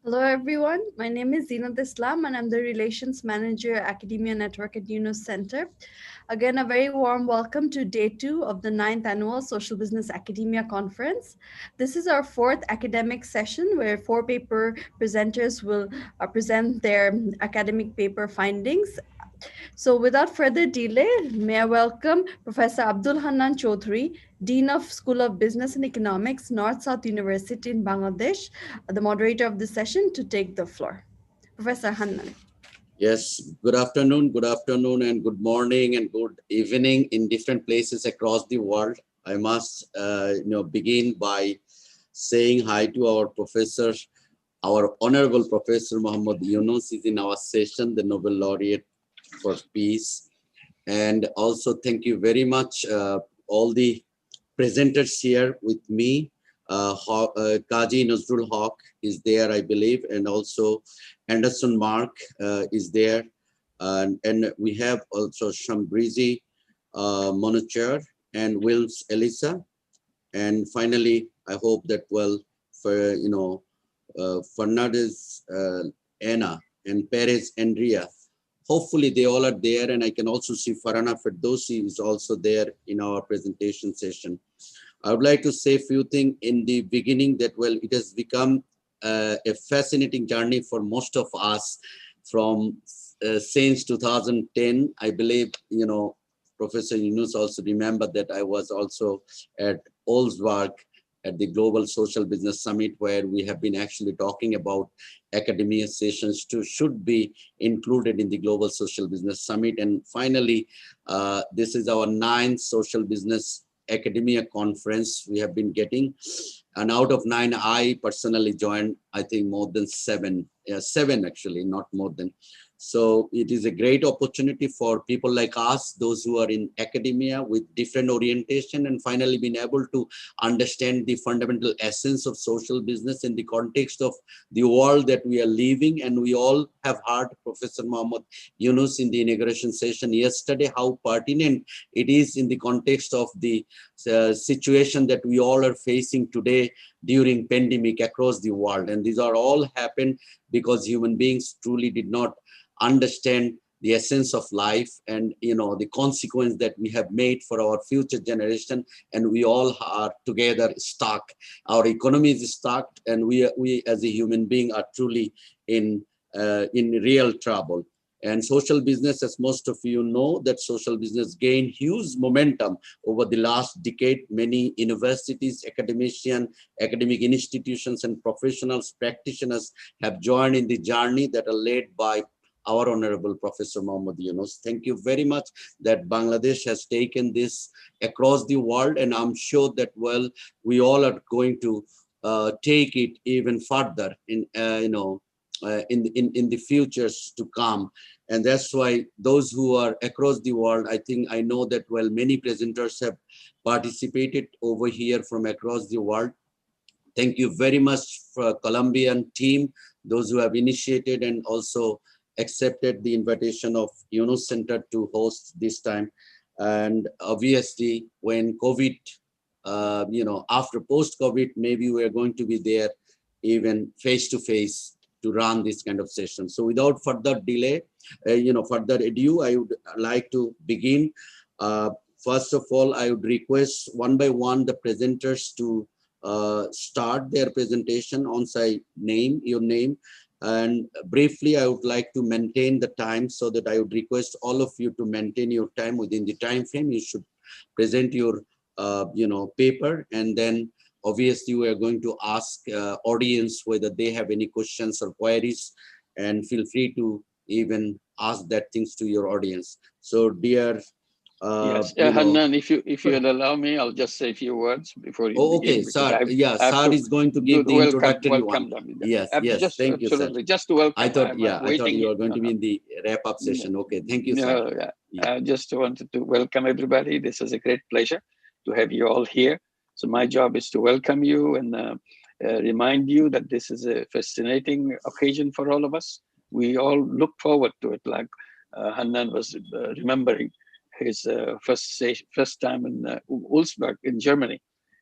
Hello, everyone. My name is Zinat Islam, and I'm the Relations Manager Academia Network at Yunus Center. Again, a very warm welcome to day 2 of the 9th Annual Social Business Academia Conference. This is our 4th academic session where 4 paper presenters will present their academic paper findings. So without further delay, may I welcome Professor Abdul Hannan Chaudhry, Dean of School of Business and Economics, North-South University in Bangladesh, the moderator of the session, to take the floor. Professor Hannan. Yes, good afternoon, and good morning, and good evening in different places across the world. I must, begin by saying hi to our professor, our honorable Professor Muhammad Yunus is in our session, the Nobel laureate for peace. And also thank you very much, all the presenters here with me. Kaji Nazrul Haq is there, I believe, and also Anderson Mark is there. And we have also Shambrizi Monachar and Wills Elisa. And finally, I hope that, Fernandez Anna and Perez Andrea, hopefully they all are there, and I can also see Farhana Ferdowsi is also there in our presentation session. I would like to say a few things in the beginning that, it has become a fascinating journey for most of us from since 2010. I believe, Professor Yunus also remember that I was also at Olsberg at the Global Social Business Summit, where we have been actually talking about academia sessions should be included in the Global Social Business Summit. And finally, this is our 9th Social Business Academia Conference we have been getting. And out of 9, I personally joined, I think, more than 7, 7 actually, not more than. So it is a great opportunity for people like us, those who are in academia with different orientation, and finally being able to understand the fundamental essence of social business in the context of the world that we are living. And we all have heard Professor Muhammad Yunus in the inauguration session yesterday, how pertinent it is in the context of the situation that we all are facing today during pandemic across the world. And these are all happened because human beings truly did not understand the essence of life and the consequence that we have made for our future generation, and we all are together stuck. Our economy is stuck, and we as a human being are truly in real trouble. And social business, as most of you know, that social business gained huge momentum over the last decade. Many universities, academic institutions, and professionals, practitioners have joined in the journey that are led by our honorable Professor Muhammad Yunus. Thank you very much that Bangladesh has taken this across the world, and I'm sure that, we all are going to take it even further in the futures to come. And that's why those who are across the world, I know that, many presenters have participated over here from across the world. Thank you very much for Colombian team, those who have initiated and also accepted the invitation of Yunus Center to host this time. And obviously, when COVID, after post-COVID, maybe we're going to be there even face-to-face to run this kind of session. So without further delay, further ado, I would like to begin. First of all, I would request one by one the presenters to start their presentation on your name. And briefly, I would like to maintain the time, so that I would request all of you to maintain your time within the time frame. You should present your, paper, and then obviously we are going to ask audience whether they have any questions or queries, and feel free to even ask that things to your audience. So, dear. Yes, Hannan, if you will allow me, I'll just say a few words before you begin. Okay, sir. Yeah, sir is going to give the introductory one. Yes, thank you, absolutely. Sir. Just to welcome. I thought you were going to be in the wrap-up session. Okay, thank you, sir. I just wanted to welcome everybody. This is a great pleasure to have you all here. So my job is to welcome you and remind you that this is a fascinating occasion for all of us. We all look forward to it, like Hannan was remembering his first time in Wolfsburg in Germany.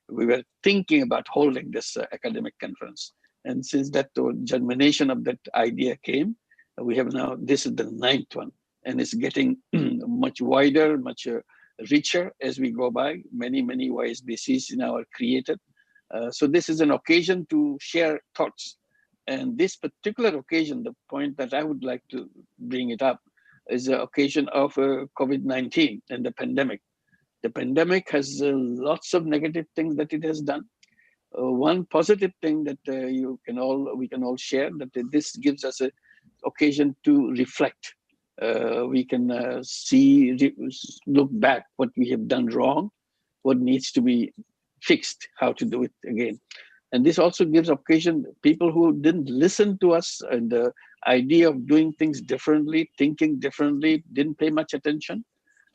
We were thinking about holding this academic conference. And since that germination of that idea came, we have now, this is the 9th one, and it's getting much wider, much richer as we go by. Many YSBCs now are created. So this is an occasion to share thoughts. And this particular occasion, the point that I would like to bring it up is the occasion of COVID-19 and the pandemic. The pandemic has lots of negative things that it has done. One positive thing that we can all share, that this gives us an occasion to reflect. We can look back what we have done wrong, what needs to be fixed, how to do it again. And this also gives occasion, people who didn't listen to us and the idea of doing things differently, thinking differently, didn't pay much attention.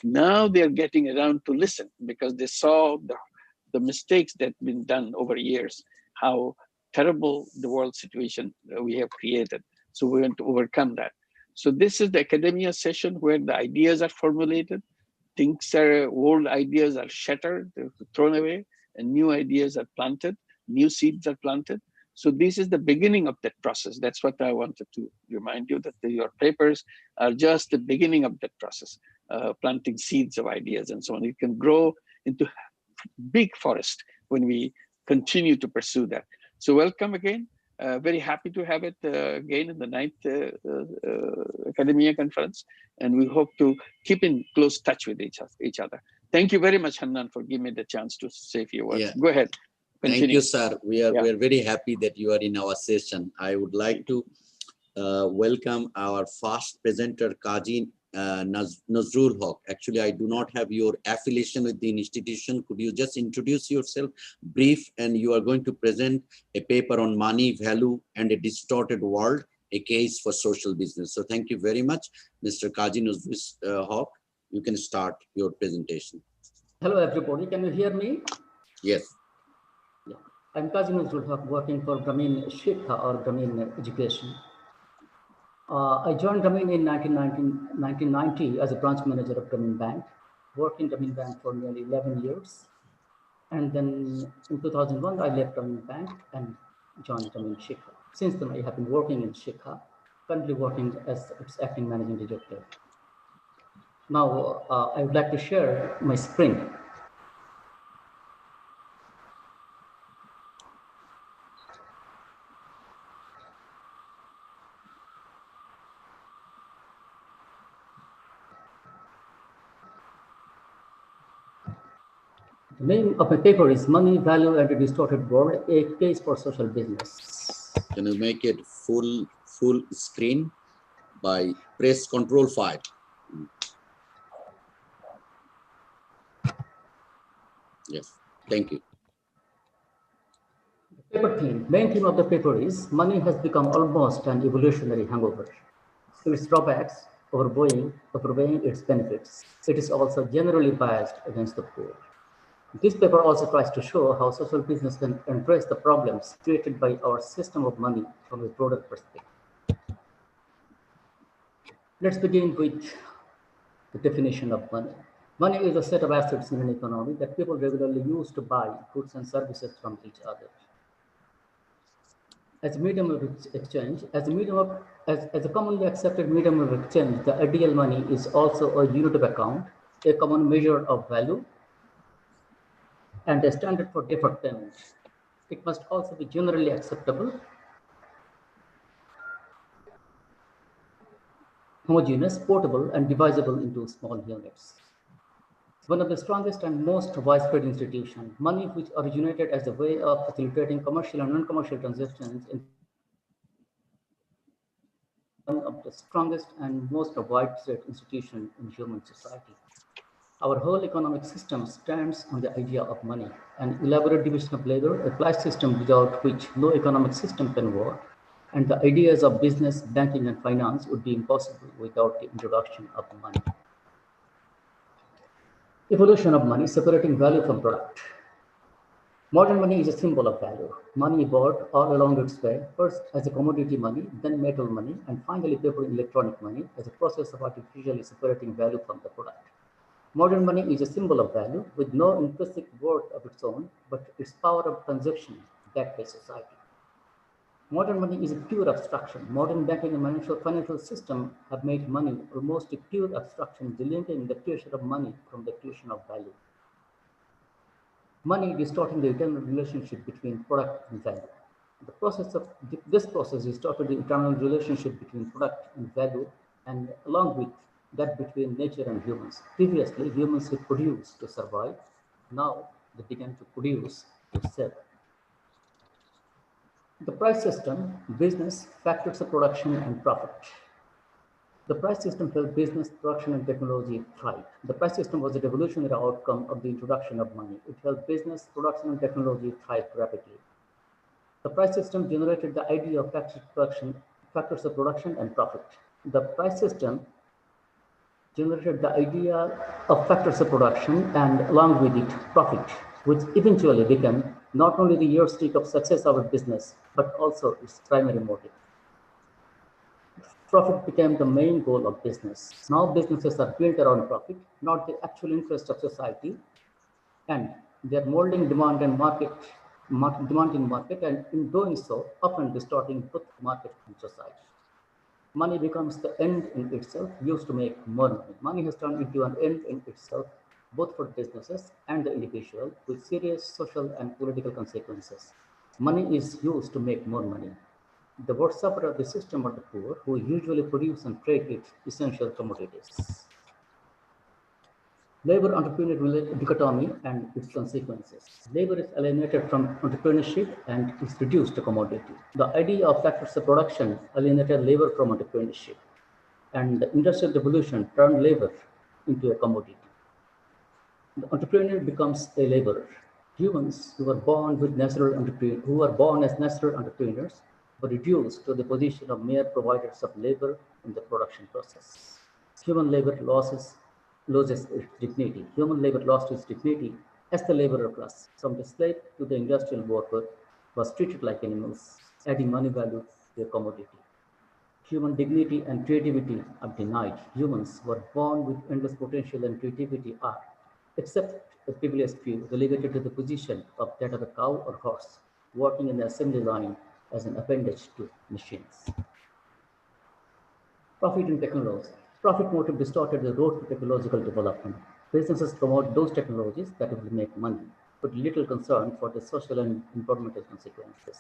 Now they're getting around to listen because they saw the mistakes that have been done over years, how terrible the world situation we have created. So we want to overcome that. So this is the academia session where the ideas are formulated, old ideas are shattered, thrown away, and new ideas are planted, new seeds are planted. So this is the beginning of that process. That's what I wanted to remind you, that your papers are just the beginning of that process, planting seeds of ideas and so on. It can grow into big forest when we continue to pursue that. So welcome again. Very happy to have it again in the 9th Academia Conference. And we hope to keep in close touch with each other. Thank you very much, Hannan, for giving me the chance to say a few words. Yeah. Go ahead. Continue. Thank you, sir. We are very happy that you are in our session. I would like to welcome our first presenter, Kazi Nazrul Haq. Actually, I do not have your affiliation with the institution. Could you just introduce yourself, brief, and you are going to present a paper on money, value, and a distorted world, a case for social business. So thank you very much, Mr. Kazi Nazrul Haq. You can start your presentation. Hello, everybody. Can you hear me? Yes. Yeah. I'm Kazi Nazrul Haq, working for Grameen Shikha or Grameen Education. I joined Grameen in 1990 as a branch manager of Grameen Bank, worked in Grameen Bank for nearly 11 years. And then in 2001, I left Grameen Bank and joined Grameen Shikha. Since then, I have been working in Shikha, currently working as its acting managing director. Now, I would like to share my screen. The name of my paper is Money, Value, and a Distorted World, a Case for Social Business. Can you make it full screen by press Ctrl 5? Yes, thank you. The paper theme, main theme of the paper is money has become almost an evolutionary hangover. To its drawbacks, overweighing its benefits. It is also generally biased against the poor. This paper also tries to show how social business can address the problems created by our system of money from a broader perspective. Let's begin with the definition of money. Money is a set of assets in an economy that people regularly use to buy goods and services from each other. As a medium of exchange, as a commonly accepted medium of exchange, the ideal money is also a unit of account, a common measure of value, and a standard for deferred payment. It must also be generally acceptable, homogeneous, portable, and divisible into small units. One of the strongest and most widespread institutions, money which originated as a way of facilitating commercial and non-commercial transactions in one of the strongest and most widespread institutions in human society. Our whole economic system stands on the idea of money, an elaborate division of labor, a class system without which no economic system can work, and the ideas of business, banking, and finance would be impossible without the introduction of money. Evolution of money, separating value from product. Modern money is a symbol of value. Money evolved all along its way, first as a commodity money, then metal money, and finally paper electronic money as a process of artificially separating value from the product. Modern money is a symbol of value with no intrinsic worth of its own, but its power of transaction backed by society. Modern money is a pure abstraction. Modern banking and financial system have made money almost a pure abstraction, delineating the creation of money from the creation of value. Money distorting the eternal relationship between product and value. This process distorted the eternal relationship between product and value, and along with that between nature and humans. Previously, humans would produce to survive. Now they began to produce to sell. The price system, business, factors of production and profit. The price system helped business, production, and technology thrive. The price system was a revolutionary outcome of the introduction of money. It helped business, production, and technology thrive rapidly. The price system generated the idea of factors of production and profit. The price system generated the idea of factors of production and along with it profit, which eventually became not only the yardstick of success of a business, but also its primary motive. Profit became the main goal of business. Now businesses are built around profit, not the actual interest of society, and they are molding demand in market, and in doing so, often distorting both market and society. Money becomes the end in itself, used to make more money. Money has turned into an end in itself, both for businesses and the individual, with serious social and political consequences. Money is used to make more money. The worst suffer of the system are the poor, who usually produce and trade its essential commodities. Labor-entrepreneur dichotomy and its consequences. Labor is alienated from entrepreneurship and is reduced to commodity. The idea of factors of production alienated labor from entrepreneurship, and the Industrial Revolution turned labor into a commodity. The entrepreneur becomes a laborer. Humans who are born as natural entrepreneurs were reduced to the position of mere providers of labor in the production process. Human labor loses its dignity. Human labor lost its dignity as the laborer class, from the slave to the industrial worker, was treated like animals, adding money value to a commodity. Human dignity and creativity are denied. Humans who are born with endless potential and creativity are, except a privileged few, relegated to the position of that of a cow or horse, working in the assembly line as an appendage to machines. Profit in technology. Profit motive distorted the road to technological development. Businesses promote those technologies that will make money, but little concern for the social and environmental consequences.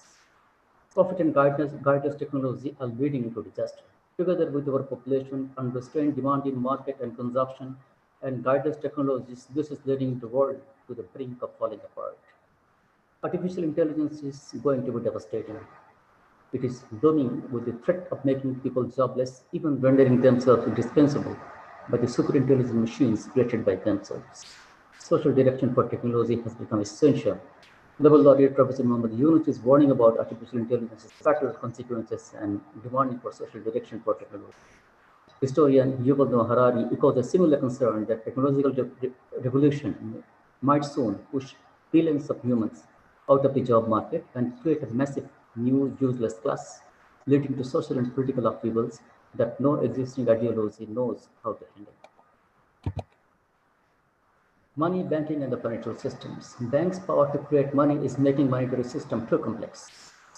Profit and guideless technology are leading into disaster. Together with our population, unrestrained demand in market and consumption, and guideless technologies, this is leading the world to the brink of falling apart. Artificial intelligence is going to be devastating. It is looming with the threat of making people jobless, even rendering themselves indispensable by the superintelligent machines created by themselves. Social direction for technology has become essential. Nobel laureate Professor Muhammad Yunus is warning about artificial intelligence's fatal consequences and demanding for social direction for technology. Historian Yuval Noah Harari echoes a similar concern that technological revolution might soon push billions of humans out of the job market and create a massive new useless class, leading to social and political upheavals that no existing ideology knows how to handle. Money, banking, and the financial systems. Banks' power to create money is making monetary system too complex.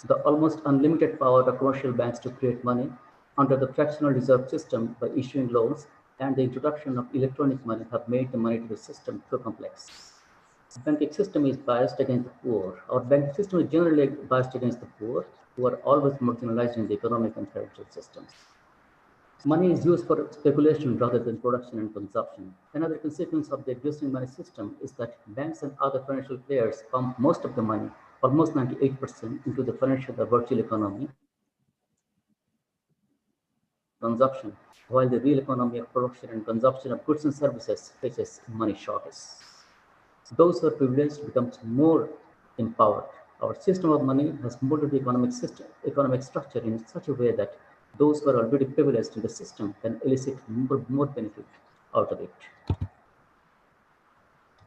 The almost unlimited power of commercial banks to create money under the fractional reserve system by issuing loans and the introduction of electronic money have made the monetary system too complex. The banking system is biased against the poor. Our banking system is generally biased against the poor, who are always marginalized in the economic and financial systems. Money is used for speculation rather than production and consumption. Another consequence of the existing money system is that banks and other financial players pump most of the money, almost 98%, into the financial or virtual economy, consumption, while the real economy of production and consumption of goods and services faces money shortage. Those who are privileged becomes more empowered. Our system of money has molded the economic structure in such a way that those who are already privileged in the system can elicit more benefit out of it.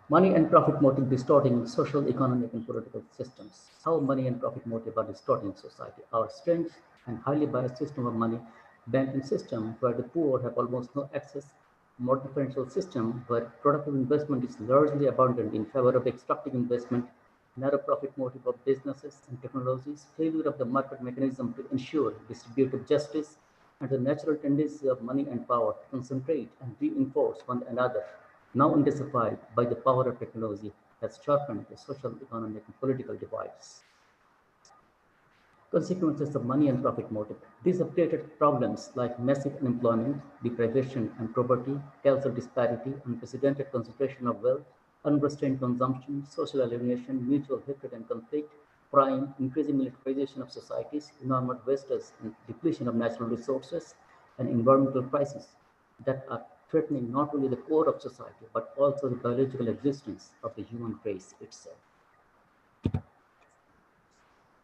Money and profit motive distorting social, economic, and political systems. How money and profit motive are distorting society. Our strange and highly biased system of money banking system, where the poor have almost no access, modern financial system where productive investment is largely abundant in favor of extractive investment, narrow profit motive of businesses and technologies, failure of the market mechanism to ensure distributive justice, and the natural tendency of money and power to concentrate and reinforce one another, now intensified by the power of technology, has sharpened the social, economic, and political divides. Consequences of money and profit motive. These have created problems like massive unemployment, deprivation and poverty, causal disparity, unprecedented concentration of wealth, unrestrained consumption, social alienation, mutual hatred and conflict, crime, increasing militarization of societies, enormous wastage and depletion of natural resources, and environmental crises that are threatening not only the core of society but also the biological existence of the human race itself.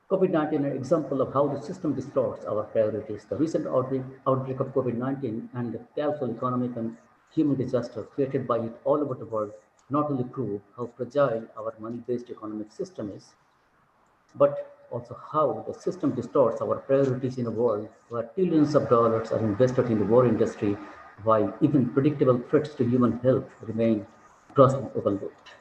COVID-19 is an example of how the system distorts our priorities. The recent outbreak of COVID-19 and the colossal economic and human disaster created by it all over the world not only prove how fragile our money-based economic system is, but also how the system distorts our priorities in a world where billions of dollars are invested in the war industry, while even predictable threats to human health remain grossly overlooked.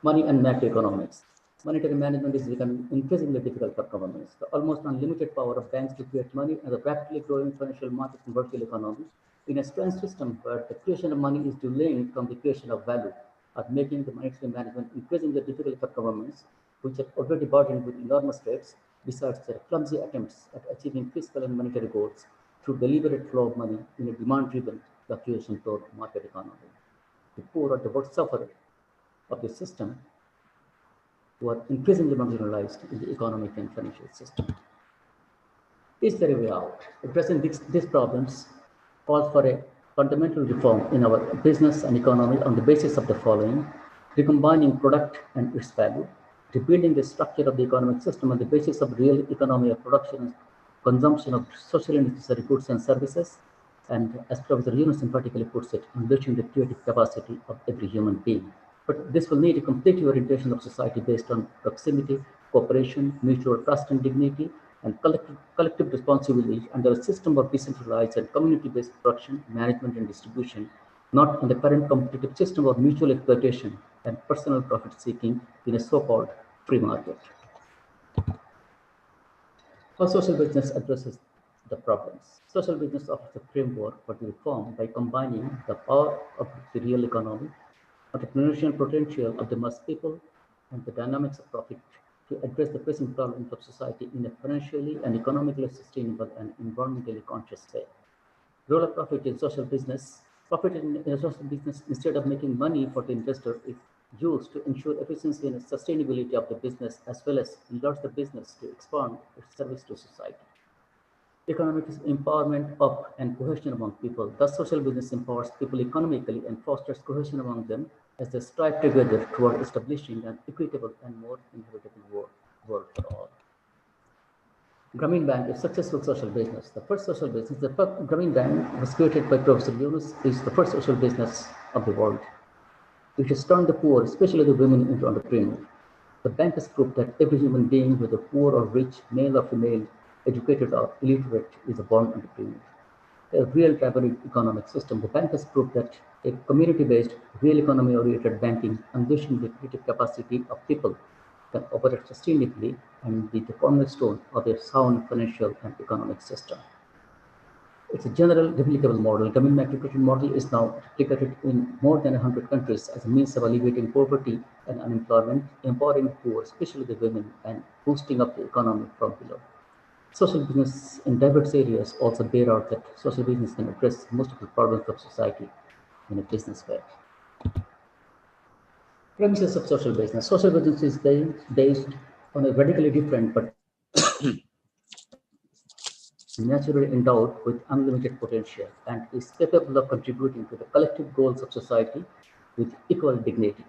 Money and macroeconomics. Monetary management is becoming increasingly difficult for governments. The almost unlimited power of banks to create money and the rapidly growing financial market and virtual economy in a strange system where the creation of money is delayed from the creation of value are making the monetary management increasingly difficult for governments, which are already burdened with enormous debts, besides their clumsy attempts at achieving fiscal and monetary goals through deliberate flow of money in a demand-driven, fluctuation-prone market economy. The poor are the worst sufferers of the system who are increasingly marginalized in the economic and financial system. Is there a way out? Addressing these problems calls for a fundamental reform in our business and economy on the basis of the following: recombining product and its value, rebuilding the structure of the economic system on the basis of real economy of production and consumption of socially necessary goods and services, and as Professor Yunus emphatically puts it, enriching the creative capacity of every human being. But this will need a complete reorientation of society based on proximity, cooperation, mutual trust and dignity, and collective responsibility under a system of decentralized and community-based production, management, and distribution, not in the current competitive system of mutual exploitation and personal profit-seeking in a so-called free market. How social business addresses the problems. Social business offers a framework for the reform by combining the power of the real economy, entrepreneurial potential of the mass people, and the dynamics of profit to address the pressing problems of society in a financially and economically sustainable and environmentally conscious way. Role of profit in social business. Profit in social business, instead of making money for the investor, is used to ensure efficiency and sustainability of the business, as well as enlarge the business to expand its service to society. Economic empowerment of and cohesion among people. Thus, social business empowers people economically and fosters cohesion among them as they strive together toward establishing an equitable and more inhabitable world for all. Grameen Bank is successful social business. The first social business, the Grameen Bank was created by Professor Yunus, is the first social business of the world. It has turned the poor, especially the women, into entrepreneurs. The bank has proved that every human being, whether poor or rich, male or female, educated or illiterate, is a born entrepreneur. A real tribal economic system. The bank has proved that a community-based, real economy-oriented banking, unleashing the creative capacity of people, can operate sustainably and be the cornerstone of a sound financial and economic system. It's a general replicable model. Grameen Bank model is now replicated in more than 100 countries as a means of alleviating poverty and unemployment, empowering the poor, especially the women, and boosting up the economy from below. Social business in diverse areas also bear out that social business can address most of the problems of society in a business way. Premises of social business. Social business is based on a radically different but naturally endowed with unlimited potential and is capable of contributing to the collective goals of society with equal dignity.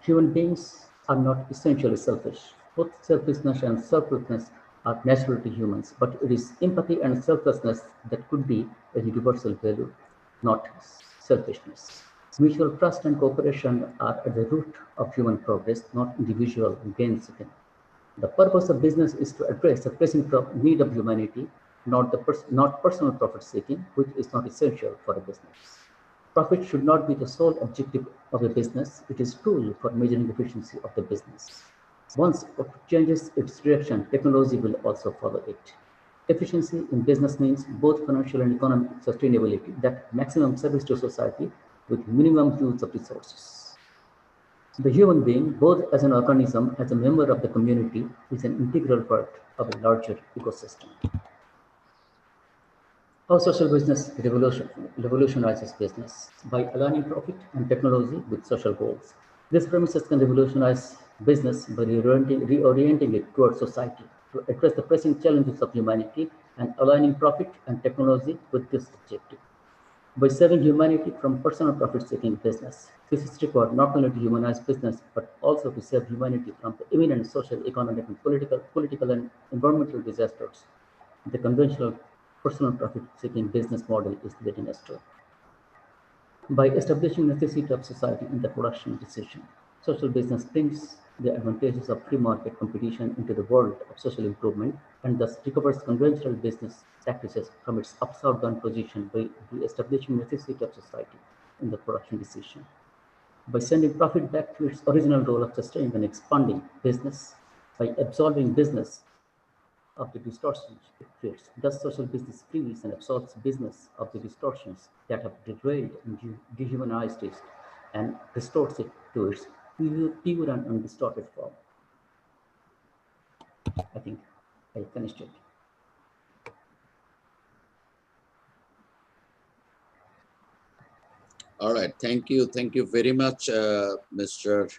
Human beings are not essentially selfish. Both selfishness and selflessness are natural to humans, but it is empathy and selflessness that could be a universal value, not selfishness. Mutual trust and cooperation are at the root of human progress, not individual gain seeking. The purpose of business is to address the pressing need of humanity, not personal profit seeking, which is not essential for a business. Profit should not be the sole objective of a business. It is a tool for measuring efficiency of the business. Once profit changes its direction, technology will also follow it. Efficiency in business means both financial and economic sustainability, that maximum service to society with minimum use of resources. The human being, both as an organism, as a member of the community, is an integral part of a larger ecosystem. How social business revolutionizes business by aligning profit and technology with social goals. These premises can revolutionize business by reorienting it towards society to address the pressing challenges of humanity and aligning profit and technology with this objective. By saving humanity from personal profit-seeking business, this is required not only to humanize business, but also to save humanity from the imminent social, economic, and political and environmental disasters the conventional personal profit-seeking business model is leading us to. By establishing necessity of society in the production decision, social business brings the advantages of free market competition into the world of social improvement and thus recovers conventional business practices from its upside-down position by establishing necessity of society in the production decision. By sending profit back to its original role of sustaining and expanding business, by absolving business of the distortions it creates. Thus, social business frees and absorbs business of the distortions that have derailed and dehumanized it and restores it to its pure and undistorted form. I think I finished it. All right. Thank you. Thank you very much, Mr.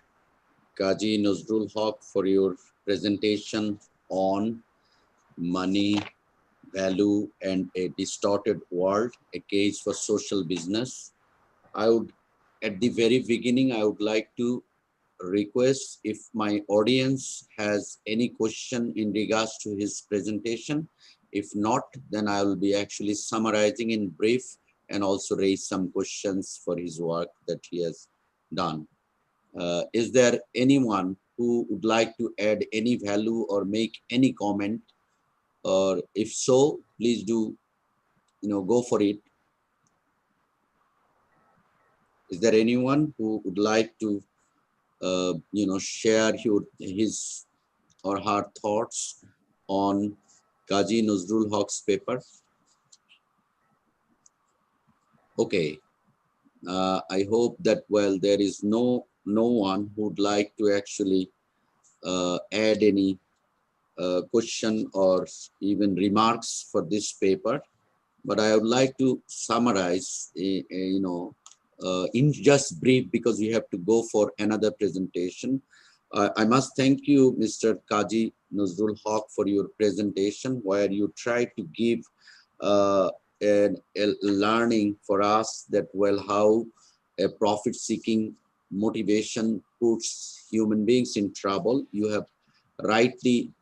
Kaji Nazrul Haq, for your presentation on money, value, and a distorted world, a case for social business. I would, at the very beginning, I would like to request if my audience has any question in regards to his presentation. If not, then I will be actually summarizing in brief and also raise some questions for his work that he has done. Is there anyone who would like to add any value or make any comment? Or if so, please do, go for it. Is there anyone who would like to, share his or her thoughts on Kaji Nazrul Haq's paper? Okay. I hope that, well, there is no one who would like to actually add any question or even remarks for this paper, but I would like to summarize, in just brief, because we have to go for another presentation. I must thank you, Mr. Kaji Nazrul Haq, for your presentation, where you try to give a learning for us that, well, how a profit-seeking motivation puts human beings in trouble. You have rightly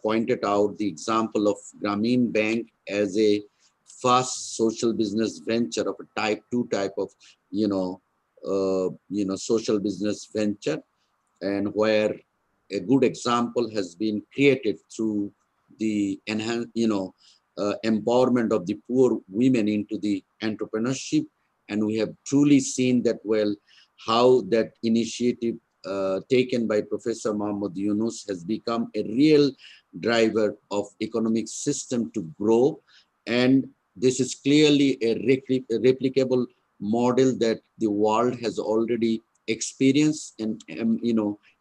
pointed out the example of Grameen Bank as a first social business venture of a type 2 type of, social business venture, and where a good example has been created through the empowerment of the poor women into the entrepreneurship. And we have truly seen that, well, how that initiative taken by Professor Muhammad Yunus has become a real driver of economic system to grow. And this is clearly a replicable model that the world has already experienced. And,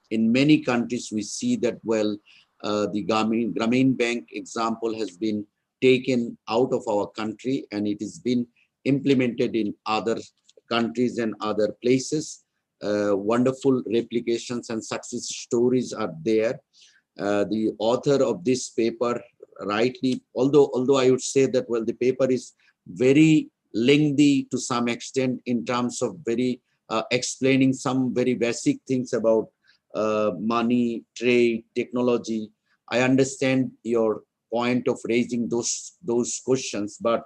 in many countries, we see that, well, the Grameen Bank example has been taken out of our country, and it has been implemented in other countries and other places. Wonderful replications and success stories are there. The author of this paper rightly, although I would say that, well, the paper is very lengthy to some extent in terms of very explaining some very basic things about money, trade, technology. I understand your point of raising those questions, but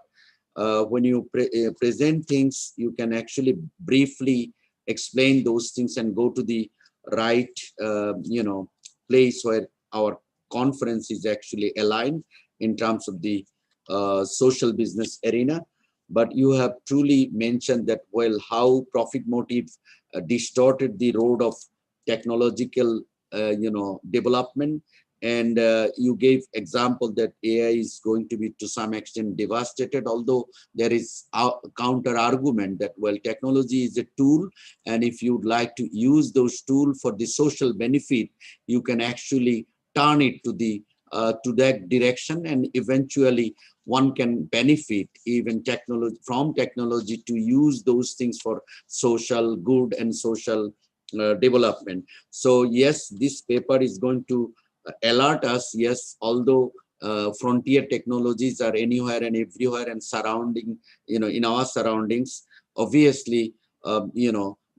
when you present things, you can actually briefly explain those things and go to the right, place where our conference is actually aligned in terms of the social business arena. but you have truly mentioned that, well, how profit motive distorted the road of technological, development. And you gave example that AI is going to be to some extent devastated, although there is a counter argument that, well, technology is a tool, and if you'd like to use those tools for the social benefit, you can actually turn it to that direction, and eventually one can benefit even from technology to use those things for social good and social development. So yes, this paper is going to alert us. Yes, although frontier technologies are anywhere and everywhere and surrounding, in our surroundings, obviously,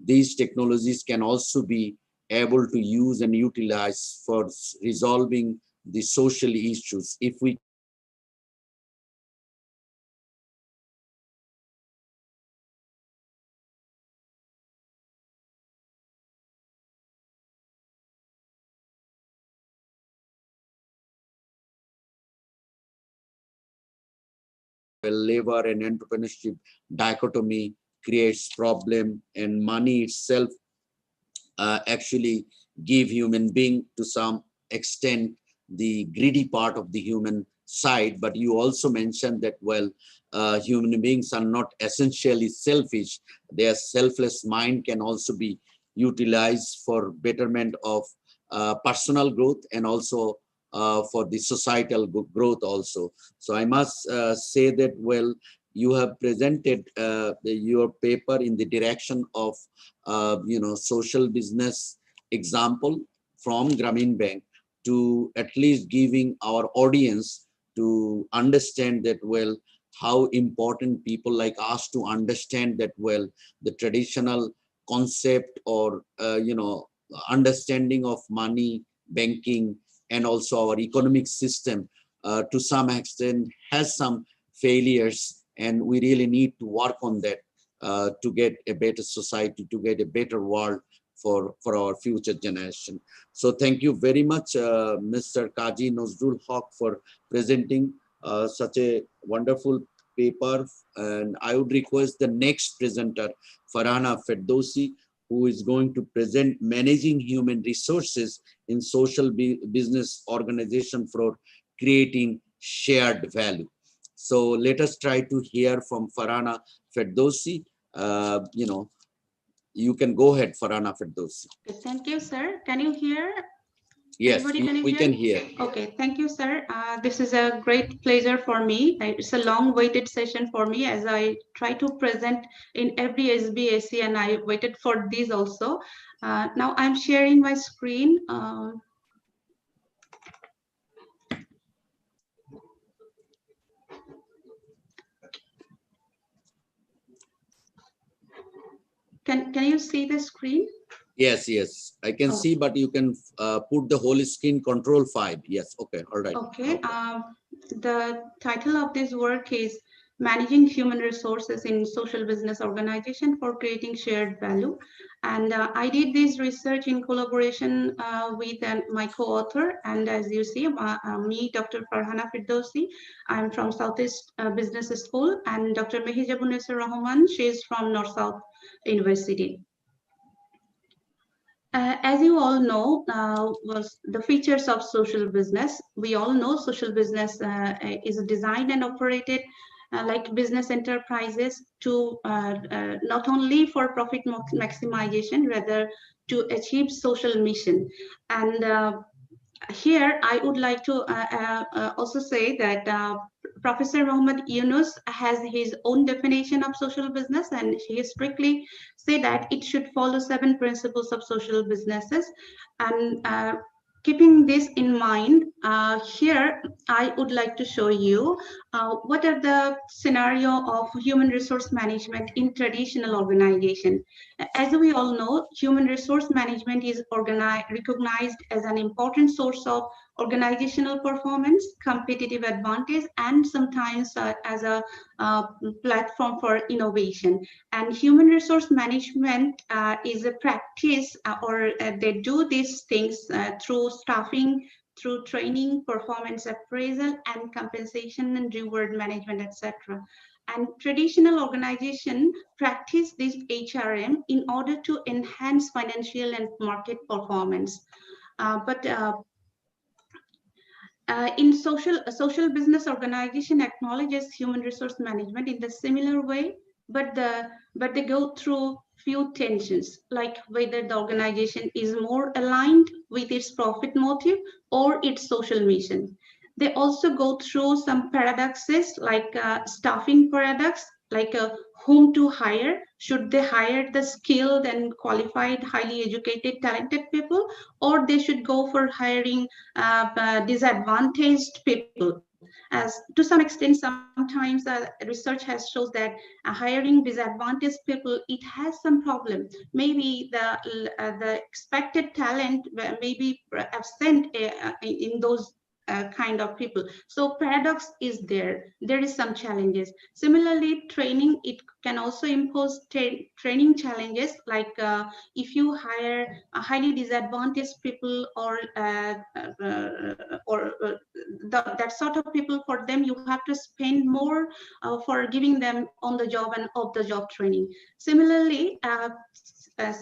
these technologies can also be able to use and utilize for resolving the social issues. If we labor and entrepreneurship dichotomy creates problem, and money itself actually give human being to some extent the greedy part of the human side. But you also mentioned that, well, human beings are not essentially selfish. Their selfless mind can also be utilized for betterment of personal growth, and also for the societal growth also. So I must say that, well, you have presented your paper in the direction of social business example from Grameen Bank, to at least giving our audience to understand that, well, how important people like us to understand that, well, the traditional concept or understanding of money, banking, and also our economic system to some extent has some failures, and we really need to work on that to get a better society, to get a better world for our future generation. So thank you very much, Mr. Kaji Nazrul Haq, for presenting such a wonderful paper. And I would request the next presenter, Farhana Ferdowsi, who is going to present managing human resources in social business organization for creating shared value. So let us try to hear from Farhana Ferdowsi. You can go ahead, Farhana Ferdowsi. Thank you, sir. Can you hear? Yes, Everybody, can you we hear? can hear. Okay, thank you, sir. This is a great pleasure for me. It's a long-waited session for me, as I try to present in every SBSC, and I waited for this also. Now I'm sharing my screen. Can you see the screen? Yes, I can see, but you can put the whole screen, Control 5. Yes, okay, all right. Okay, the title of this work is Managing Human Resources in Social Business Organization for Creating Shared Value. And I did this research in collaboration with my co-author. And as you see, me, Dr. Farhana Firdausi, I'm from Southeast Business School, and Dr. Mehijabunnisa Rahman, she's from North-South University. As you all know, was the features of social business. We all know social business is designed and operated like business enterprises to not only for profit maximization, rather to achieve social mission. And here I would like to also say that Professor Muhammad Yunus has his own definition of social business, and he strictly say that it should follow 7 principles of social businesses. And keeping this in mind, here I would like to show you what are the scenario of human resource management in traditional organization. As we all know, human resource management is recognized as an important source of organizational performance, competitive advantage, and sometimes as a platform for innovation. And human resource management is a practice, or they do these things through staffing, through training, performance appraisal, and compensation and reward management, etc. And traditional organization practice this HRM in order to enhance financial and market performance. But in social business organization acknowledges human resource management in the similar way, but they go through few tensions, like whether the organization is more aligned with its profit motive or its social mission. They also go through some paradoxes like staffing paradox, like whom to hire. Should they hire the skilled and qualified, highly educated, talented people, or they should go for hiring disadvantaged people? As to some extent, sometimes research has shows that hiring disadvantaged people, it has some problem. Maybe the expected talent may be absent in those kind of people. So paradox is there. There is some challenges. Similarly, training, it can also impose training challenges, like if you hire a highly disadvantaged people that sort of people, for them you have to spend more for giving them on the job and off the job training. Similarly,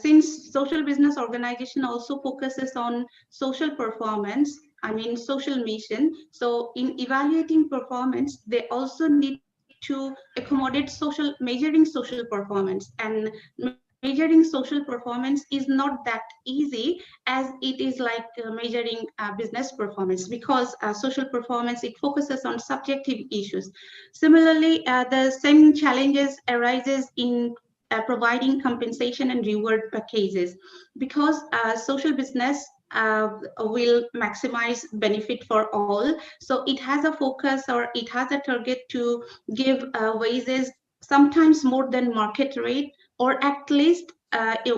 since social business organization also focuses on social performance, I mean social mission, so in evaluating performance, they also need to accommodate measuring social performance. And measuring social performance is not that easy as it is like measuring business performance, because social performance, it focuses on subjective issues. Similarly, the same challenges arises in providing compensation and reward packages, because social business will maximize benefit for all. So it has a focus, or it has a target to give wages sometimes more than market rate, or at least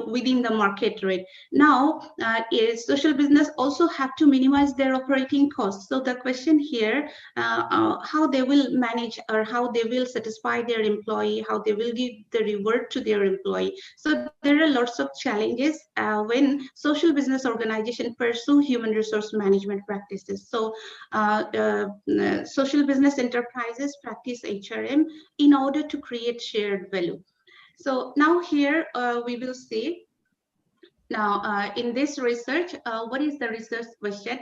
within the market rate. Now, social business also have to minimize their operating costs. So the question here, how they will manage, or how they will satisfy their employee, how they will give the reward to their employee. So there are lots of challenges when social business organization pursue human resource management practices. So social business enterprises practice HRM in order to create shared value. So now here we will see. Now, in this research, what is the research question?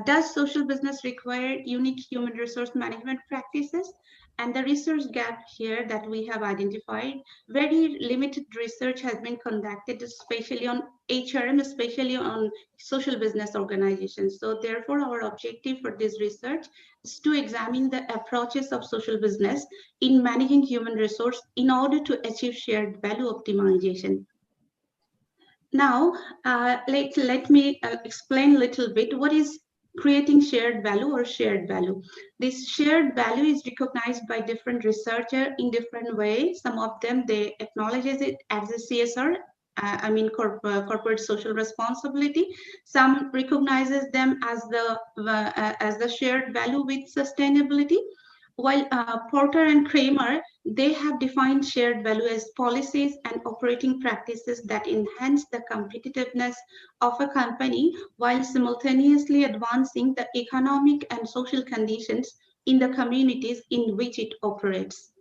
Does social business require unique human resource management practices? And the research gap here that we have identified, very limited research has been conducted, especially on HRM, especially on social business organizations. So therefore, our objective for this research is to examine the approaches of social business in managing human resource in order to achieve shared value optimization. Now, let me explain a little bit what is creating shared value or shared value. This shared value is recognized by different researchers in different ways. Some of them, they acknowledges it as a CSR, I mean corporate social responsibility. Some recognizes them as the shared value with sustainability. While Porter and Kramer, they have defined shared value as policies and operating practices that enhance the competitiveness of a company while simultaneously advancing the economic and social conditions in the communities in which it operates.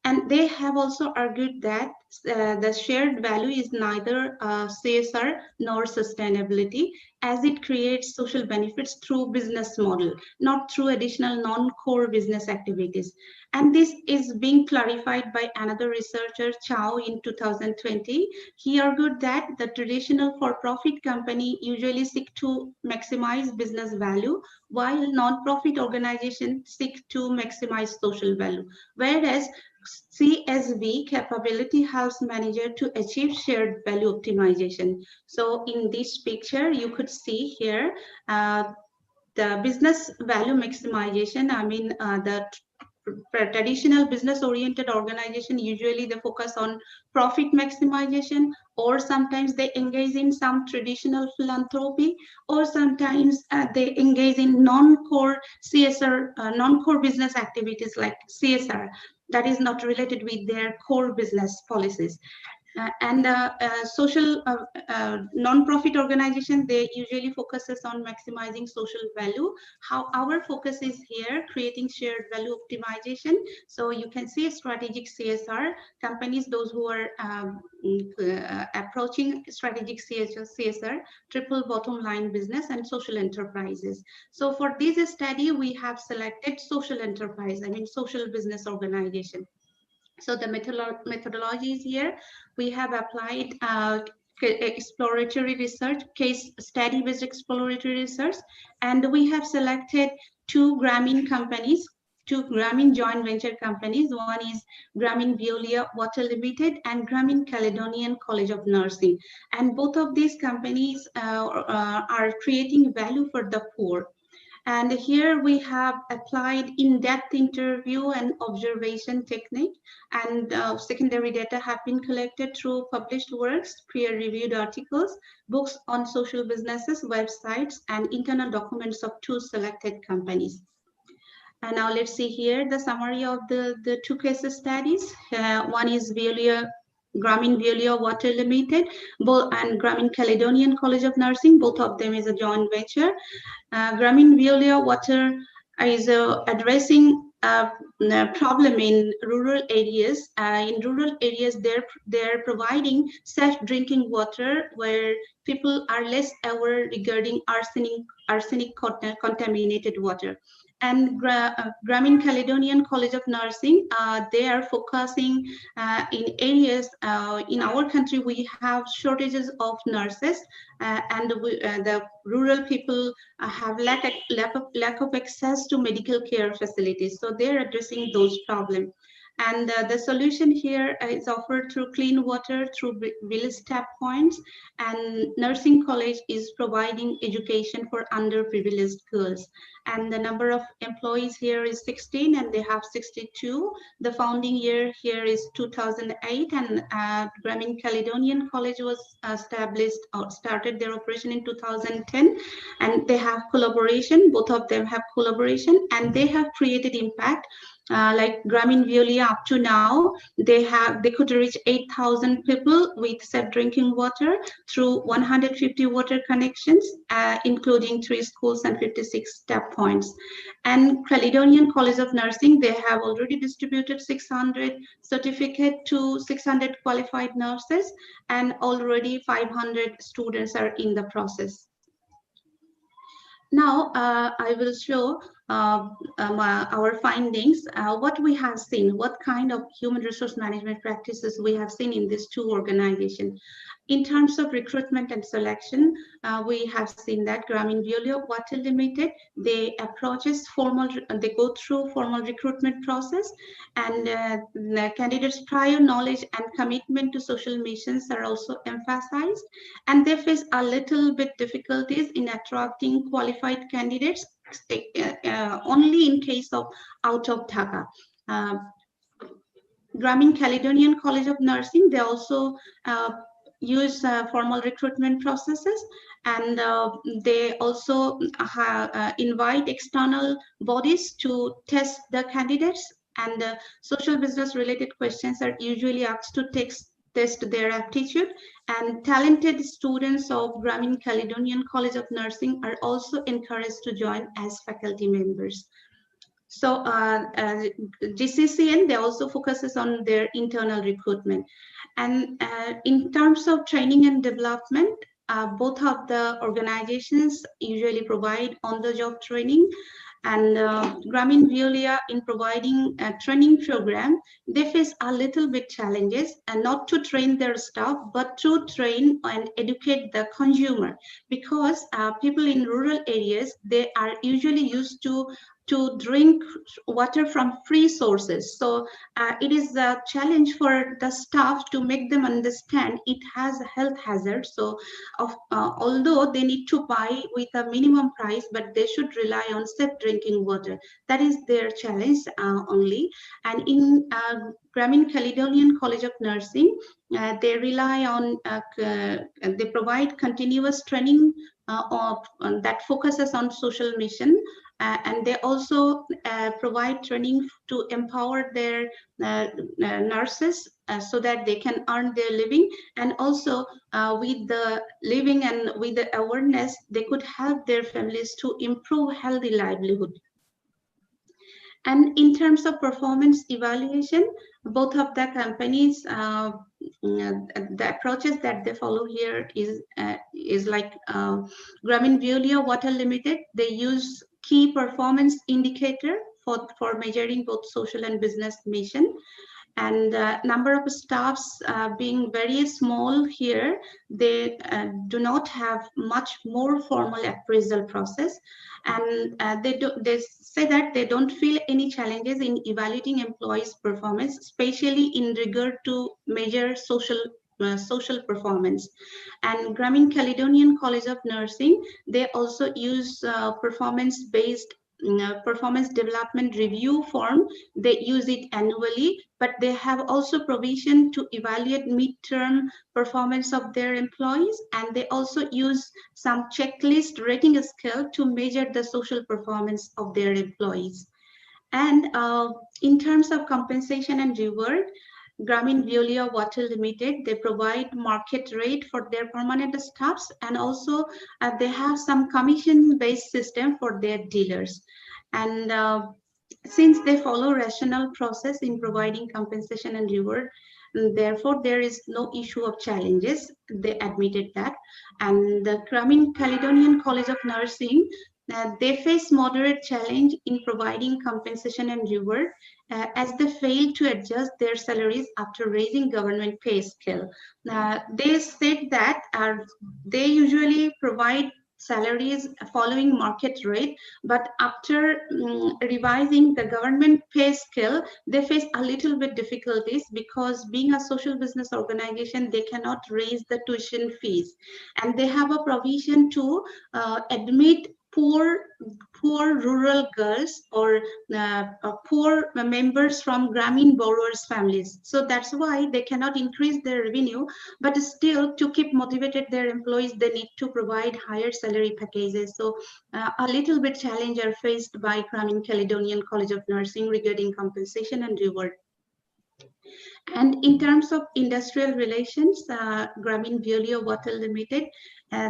And they have also argued that the shared value is neither CSR nor sustainability, as it creates social benefits through business model, not through additional non-core business activities. And this is being clarified by another researcher, Chow, in 2020. He argued that the traditional for-profit company usually seek to maximize business value, while non-profit organizations seek to maximize social value. Whereas CSV capability helps manager to achieve shared value optimization. So in this picture, you could see here the business value maximization. I mean, the traditional business-oriented organization, usually they focus on profit maximization, or sometimes they engage in some traditional philanthropy, or sometimes they engage in non-core CSR, non-core business activities like CSR that is not related with their core business policies. Social non-profit organization, they usually focuses on maximizing social value. How our focus is here, creating shared value optimization. So you can see strategic CSR companies, those who are approaching strategic CSR, triple bottom line business and social enterprises. So for this study, we have selected social enterprise, I mean social business organization. So the methodology is here. We have applied exploratory research, case study-based exploratory research, and we have selected two Grameen companies, two Grameen joint venture companies. One is Grameen Veolia Water Limited and Grameen Caledonian College of Nursing. And both of these companies are creating value for the poor. And here we have applied in-depth interview and observation technique, and secondary data have been collected through published works, peer-reviewed articles, books on social businesses, websites, and internal documents of two selected companies. And now let's see here the summary of the two case studies. One is Grameen Veolia Water Limited and Grameen Caledonian College of Nursing. Both of them is a joint venture. Grameen Veolia Water is addressing a problem in rural areas. In rural areas, they're providing safe drinking water where people are less aware regarding arsenic contaminated water. And Grameen Caledonian College of Nursing, they are focusing in areas in our country. We have shortages of nurses, and the rural people have lack of access to medical care facilities. So they're addressing those problems. And the solution here is offered through clean water, through village tap points, and nursing college is providing education for underprivileged girls. And the number of employees here is 16, and they have 62. The founding year here is 2008, and Grameen Caledonian College was established or started their operation in 2010, and they have collaboration. Both of them have collaboration, and they have created impact. Like Grameen Veolia, up to now, they could reach 8,000 people with safe drinking water through 150 water connections, including 3 schools and 56 tap points. And Caledonian College of Nursing, they have already distributed 600 certificate to 600 qualified nurses, and already 500 students are in the process. Now, I will show our findings, what we have seen, what kind of human resource management practices we have seen in these two organizations. In terms of recruitment and selection, we have seen that Grameen Veolia Water Limited, they go through formal recruitment process, and the candidates' prior knowledge and commitment to social missions are also emphasized, and they face a little bit difficulties in attracting qualified candidates, only in case of out of Dhaka. Grameen Caledonian College of Nursing, they also use formal recruitment processes, and they also invite external bodies to test the candidates, and social business related questions are usually asked to test their aptitude, and talented students of Grameen Caledonian College of Nursing are also encouraged to join as faculty members. So GCCN, they also focuses on their internal recruitment. And in terms of training and development, both of the organizations usually provide on-the-job training, and Grameen Veolia, in providing a training program, they face a little bit challenges, and not to train their staff, but to train and educate the consumer, because people in rural areas, they are usually used to drink water from free sources. So it is a challenge for the staff to make them understand it has a health hazard. So although they need to buy with a minimum price, but they should rely on safe drinking water. That is their challenge only. And in Grameen Caledonian College of Nursing, they rely on, they provide continuous training that focuses on social mission, and they also provide training to empower their nurses so that they can earn their living, and also with the living and with the awareness, they could help their families to improve healthy livelihood. And in terms of performance evaluation, both of the companies, the approaches that they follow here is like Grameen Veolia Water Limited. They use key performance indicator for measuring both social and business mission. And number of staffs being very small here, they do not have much more formal appraisal process, and they say that they don't feel any challenges in evaluating employees' performance, especially in regard to measure social performance. And Grameen Caledonian College of Nursing, they also use performance-based performance development review form. They use it annually, but they have also provision to evaluate midterm performance of their employees, and they also use some checklist rating scale to measure the social performance of their employees. And in terms of compensation and reward, Grameen Veolia Water Limited, they provide market rate for their permanent staffs, and also they have some commission-based system for their dealers. And since they follow rational process in providing compensation and reward, therefore there is no issue of challenges. They admitted that. And the Grameen Caledonian College of Nursing, they face moderate challenge in providing compensation and reward as they fail to adjust their salaries after raising government pay scale. They said that they usually provide salaries following market rate, but after revising the government pay scale, they face a little bit difficulties, because being a social business organization, they cannot raise the tuition fees, and they have a provision to admit poor rural girls or poor members from Grameen borrowers families. So that's why they cannot increase their revenue, but still to keep motivated their employees, they need to provide higher salary packages. So a little bit challenge are faced by Grameen Caledonian College of Nursing regarding compensation and reward. And in terms of industrial relations, Grameen Veolia Water Limited,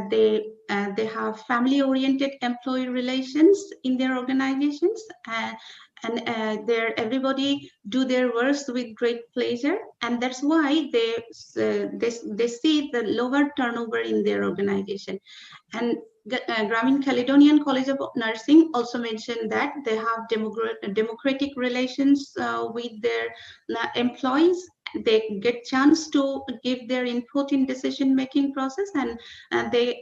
they have family-oriented employee relations in their organizations, and everybody do their works with great pleasure, and that's why they see the lower turnover in their organization. And Grameen Caledonian College of Nursing also mentioned that they have democratic relations with their employees. They get chance to give their input in decision-making process, and they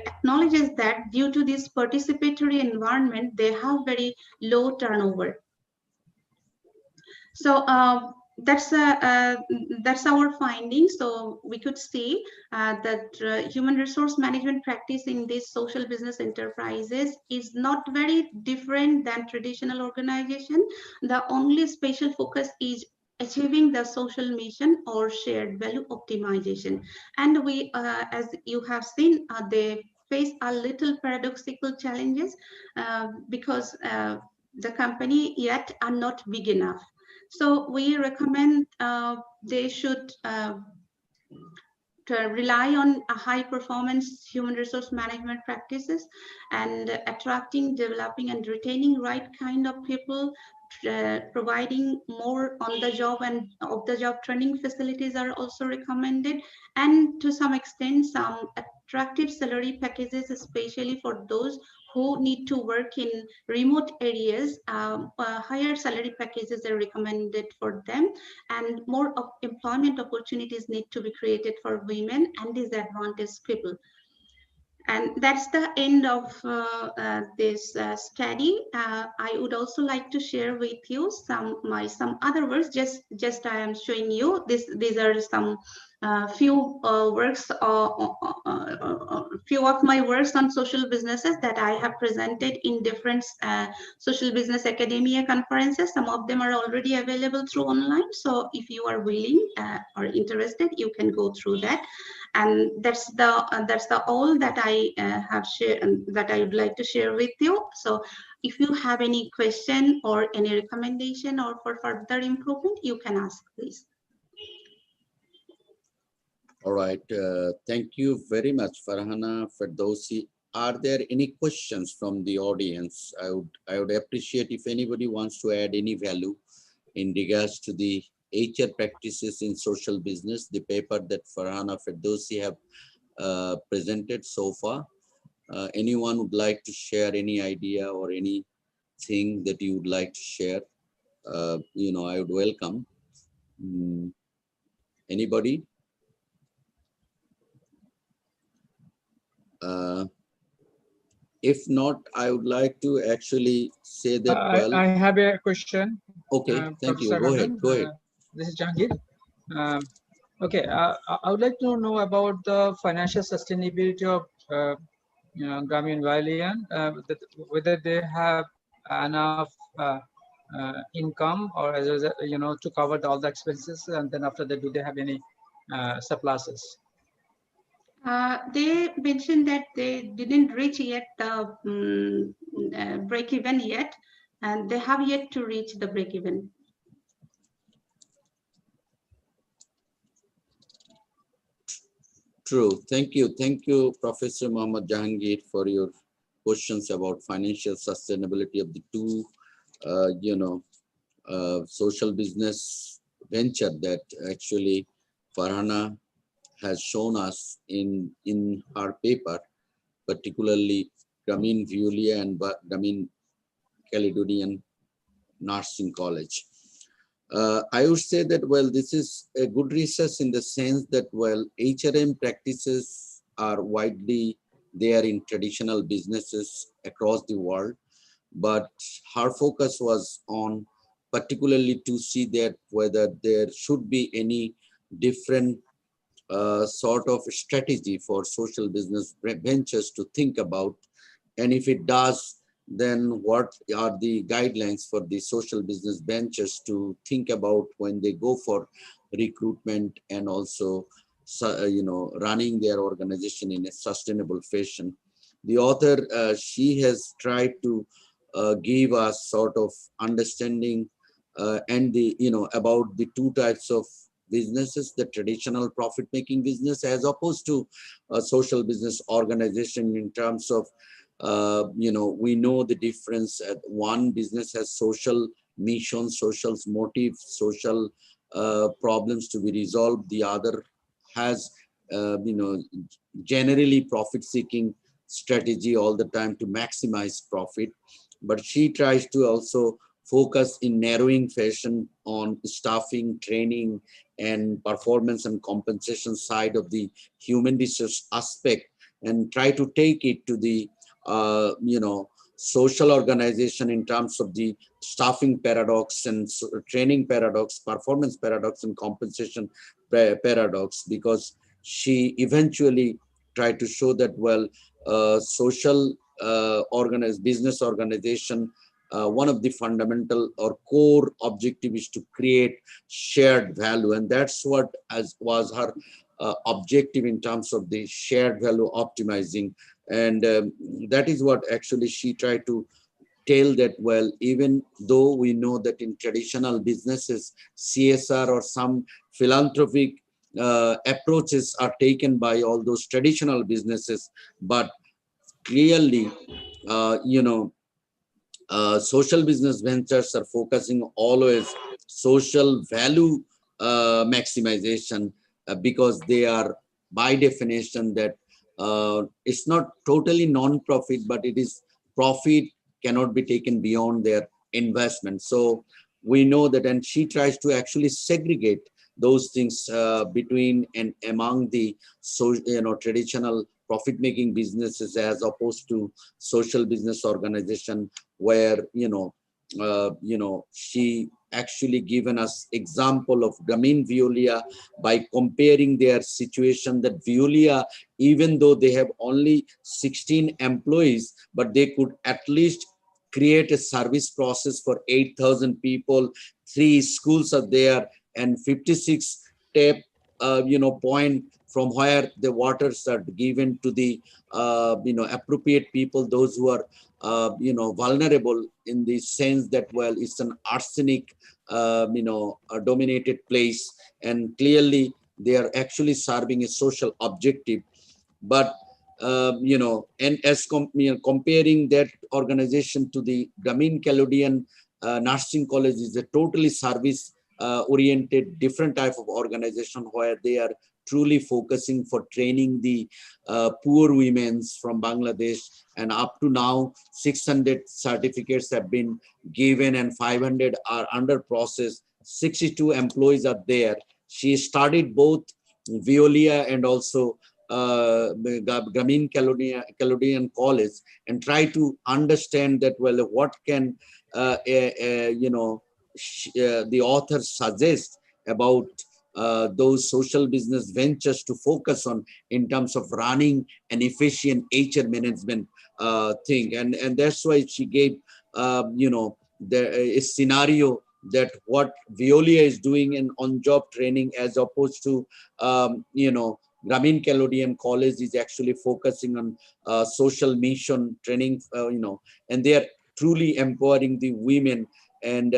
acknowledges that due to this participatory environment, they have very low turnover. So that's our finding. So we could see that human resource management practice in these social business enterprises is not very different than traditional organization. The only special focus is achieving the social mission or shared value optimization. And we, as you have seen, they face a little paradoxical challenges because the company yet are not big enough. So we recommend they should to rely on a high performance human resource management practices, and attracting, developing, and retaining right kind of people. Providing more on the job and off the job training facilities are also recommended, and to some extent some attractive salary packages, especially for those who need to work in remote areas. Higher salary packages are recommended for them, and more of employment opportunities need to be created for women and disadvantaged people. And that's the end of this study. I would also like to share with you some other works. Just I am showing you this. These are some few of my works on social businesses that I have presented in different social business academia conferences. Some of them are already available through online. So if you are willing or interested, you can go through that. And that's the all that I have shared that I would like to share with you. So if you have any question or any recommendation or for further improvement, you can ask, please. All right. Thank you very much, Farhana Ferdowsi. Are there any questions from the audience? I would appreciate if anybody wants to add any value in regards to the HR practices in social business, the paper that Farhana Ferdowsi have presented so far. Anyone would like to share any idea or anything that you would like to share? I would welcome. Anybody? If not, I would like to actually say that, I have a question. Okay, thank you. Go ahead. Go ahead. This is Jahangir. Okay, I would like to know about the financial sustainability of Grameen Valian, whether they have enough income or to cover all the expenses, and then after that, do they have any surpluses? They mentioned that they didn't reach yet the break even yet, and they have yet to reach the break even. True. Thank you. Thank you, Professor Muhammad Jahangir, for your questions about financial sustainability of the two, social business venture that actually Farhana has shown us in her paper, particularly Grameen Vulia and Grameen Caledonian Nursing College. I would say that, well, this is a good research in the sense that, well, HRM practices are widely there in traditional businesses across the world, but her focus was on particularly to see that whether there should be any different sort of strategy for social business ventures to think about, and if it does, then what are the guidelines for the social business ventures to think about when they go for recruitment and also running their organization in a sustainable fashion. The author, she has tried to give us sort of understanding and the about the two types of businesses, the traditional profit-making business as opposed to a social business organization in terms of we know the difference. One business has social mission, social motive, social problems to be resolved. The other has, generally profit-seeking strategy all the time to maximize profit. But she tries to also focus in narrowing fashion on staffing, training, and performance and compensation side of the human resource aspect, and try to take it to the social organization in terms of the staffing paradox and training paradox, performance paradox, and compensation paradox, because she eventually tried to show that, well, social business organization, one of the fundamental or core objective is to create shared value, and that's what was her objective in terms of the shared value optimizing. And that is what actually she tried to tell that, well, even though we know that in traditional businesses, CSR or some philanthropic approaches are taken by all those traditional businesses, but clearly, social business ventures are focusing always social value maximization because they are by definition that it's not totally non-profit, but it is profit cannot be taken beyond their investment. So we know that, and she tries to actually segregate those things between and among the traditional profit-making businesses as opposed to social business organization where she actually given us example of Grameen Veolia by comparing their situation that Veolia, even though they have only 16 employees, but they could at least create a service process for 8,000 people. 3 schools are there and 56 tap, point from where the waters are given to the, appropriate people, those who are, vulnerable in the sense that, well, it's an arsenic, a dominated place, and clearly they are actually serving a social objective. But and as comparing that organization to the Grameen Calodian Nursing College is a totally service oriented different type of organization where they are truly focusing for training the poor women from Bangladesh, and up to now 600 certificates have been given and 500 are under process. 62 employees are there. She studied both Veolia and also Grameen Calodian College, and try to understand that, well, what can the author suggest about those social business ventures to focus on in terms of running an efficient HR management thing, and that's why she gave a scenario that what Veolia is doing in on-job training as opposed to Grameen Calodian College is actually focusing on social mission training, and they are truly empowering the women. And,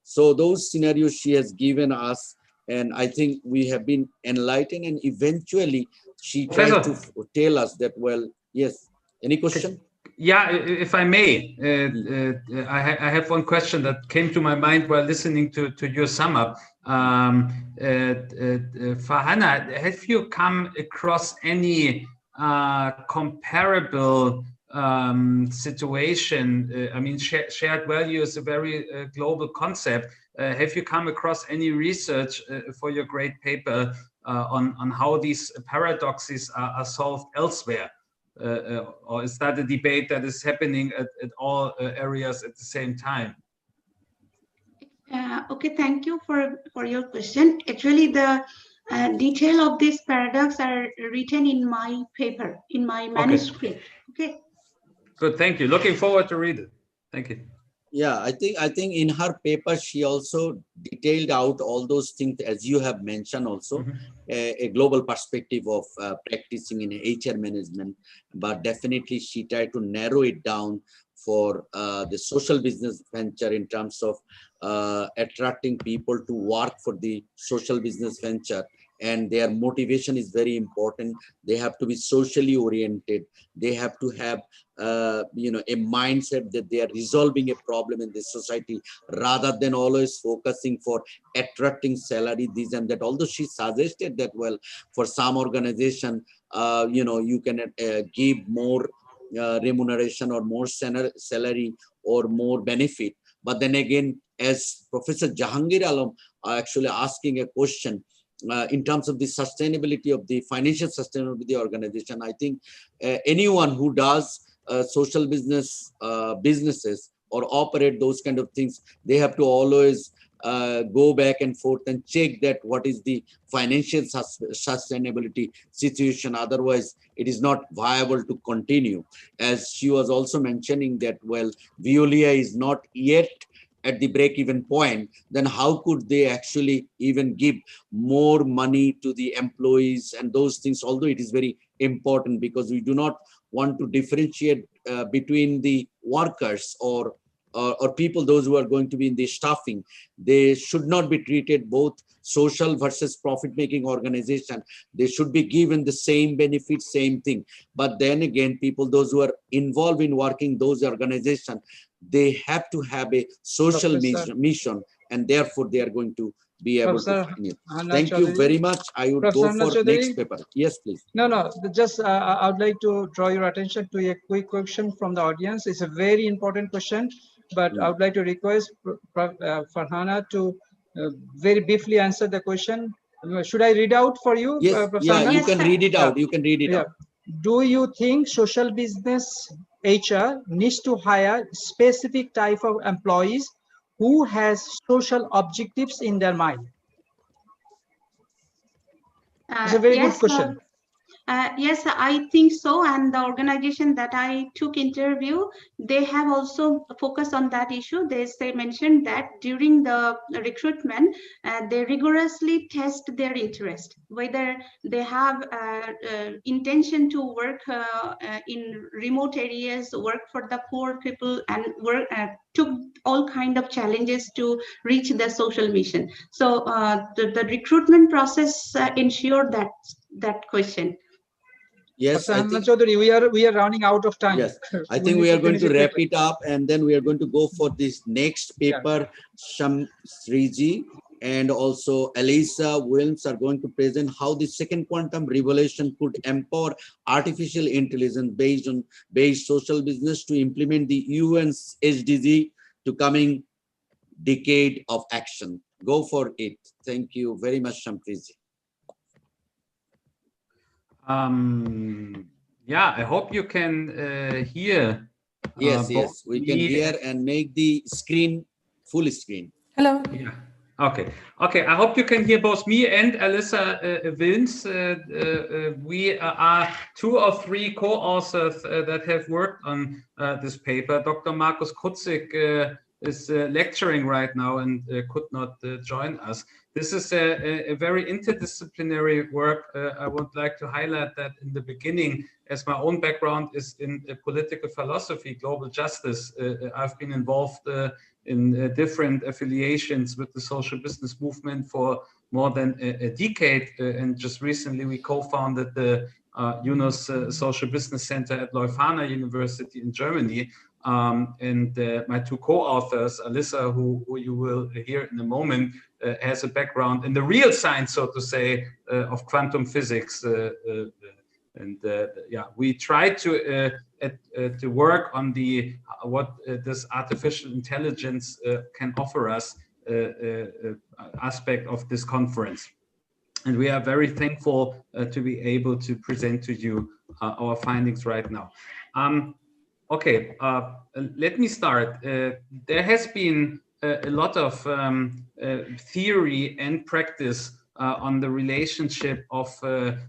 so those scenarios she has given us, and I think we have been enlightened, and eventually she tried to tell us that, well, yes. Any question? Yeah, if I may, I have one question that came to my mind while listening to your sum up. Farhana, have you come across any comparable situation? I mean, shared value is a very global concept. Have you come across any research for your great paper on how these paradoxes are solved elsewhere? Or is that a debate that is happening at all areas at the same time? Okay, thank you for your question. Actually, the detail of this paradox are written in my paper, in my manuscript. Okay. Good, thank you. Looking forward to read it. Thank you. Yeah, I think in her paper she also detailed out all those things as you have mentioned also, a global perspective of practicing in HR management, but definitely she tried to narrow it down for the social business venture in terms of attracting people to work for the social business venture. And their motivation is very important. They have to be socially oriented. They have to have a mindset that they are resolving a problem in this society rather than always focusing for attracting salary, this and that. Although she suggested that, well, for some organization, you can give more remuneration or more salary or more benefit. But then again, as Professor Jahangir Alam actually asking a question, in terms of the sustainability of the financial sustainability of the organization, I think anyone who does social businesses or operate those kind of things, they have to always go back and forth and check that what is the financial sustainability situation. Otherwise, it is not viable to continue. As she was also mentioning that, well, Veolia is not yet at the break-even point, then how could they actually even give more money to the employees and those things, although it is very important because we do not want to differentiate between the workers or people, those who are going to be in the staffing. They should not be treated both social versus profit-making organization. They should be given the same benefits, same thing. But then again, people, those who are involved in working those organizations, they have to have a social mission, and therefore they are going to be able to find it. Thank you very much. I would go for next paper. Yes, please. No, just I would like to draw your attention to a quick question from the audience. It's a very important question, but I would like to request Farhana to very briefly answer the question. Should I read out for you? Yes, yeah, you can read it out. You can read it out. Do you think social business HR needs to hire specific type of employees who has social objectives in their mind? It's a very good Yes, question. yes, I think so. And the organization that I took interview, they have also focused on that issue. They mentioned that during the recruitment, they rigorously test their interest, whether they have intention to work in remote areas, work for the poor people, and work took all kind of challenges to reach the social mission. So the recruitment process ensured that question. Yes, Dr. I Ahmed think, Chaudhary, we are running out of time. yes, I We think need we are going finish to wrap quickly. it up, and then we are going to go for this next paper. Shamsriji and also Elisa Williams are going to present how the second quantum revolution could empower artificial intelligence based social business to implement the UN's SDG to coming decade of action. Go for it. Thank you very much, Shamsriji. Yeah, I hope you can hear. Yes, yes, we can hear and make the screen full screen. Hello. Yeah. Okay. Okay. I hope you can hear both me and Elisa Wilms. We are 2 or 3 co-authors that have worked on this paper. Dr. Markus Krutzig is lecturing right now and could not join us. This is a very interdisciplinary work. I would like to highlight that in the beginning, as my own background is in political philosophy, global justice. I've been involved in different affiliations with the social business movement for more than a decade. And just recently we co-founded the Yunus Social Business Center at Leuphana University in Germany. And my 2 co-authors, Alyssa, who you will hear in a moment, has a background in the real science, so to say, of quantum physics. Yeah, we try to work on the what this artificial intelligence can offer us aspect of this conference. And we are very thankful to be able to present to you our findings right now. Okay, let me start. There has been a lot of theory and practice on the relationship of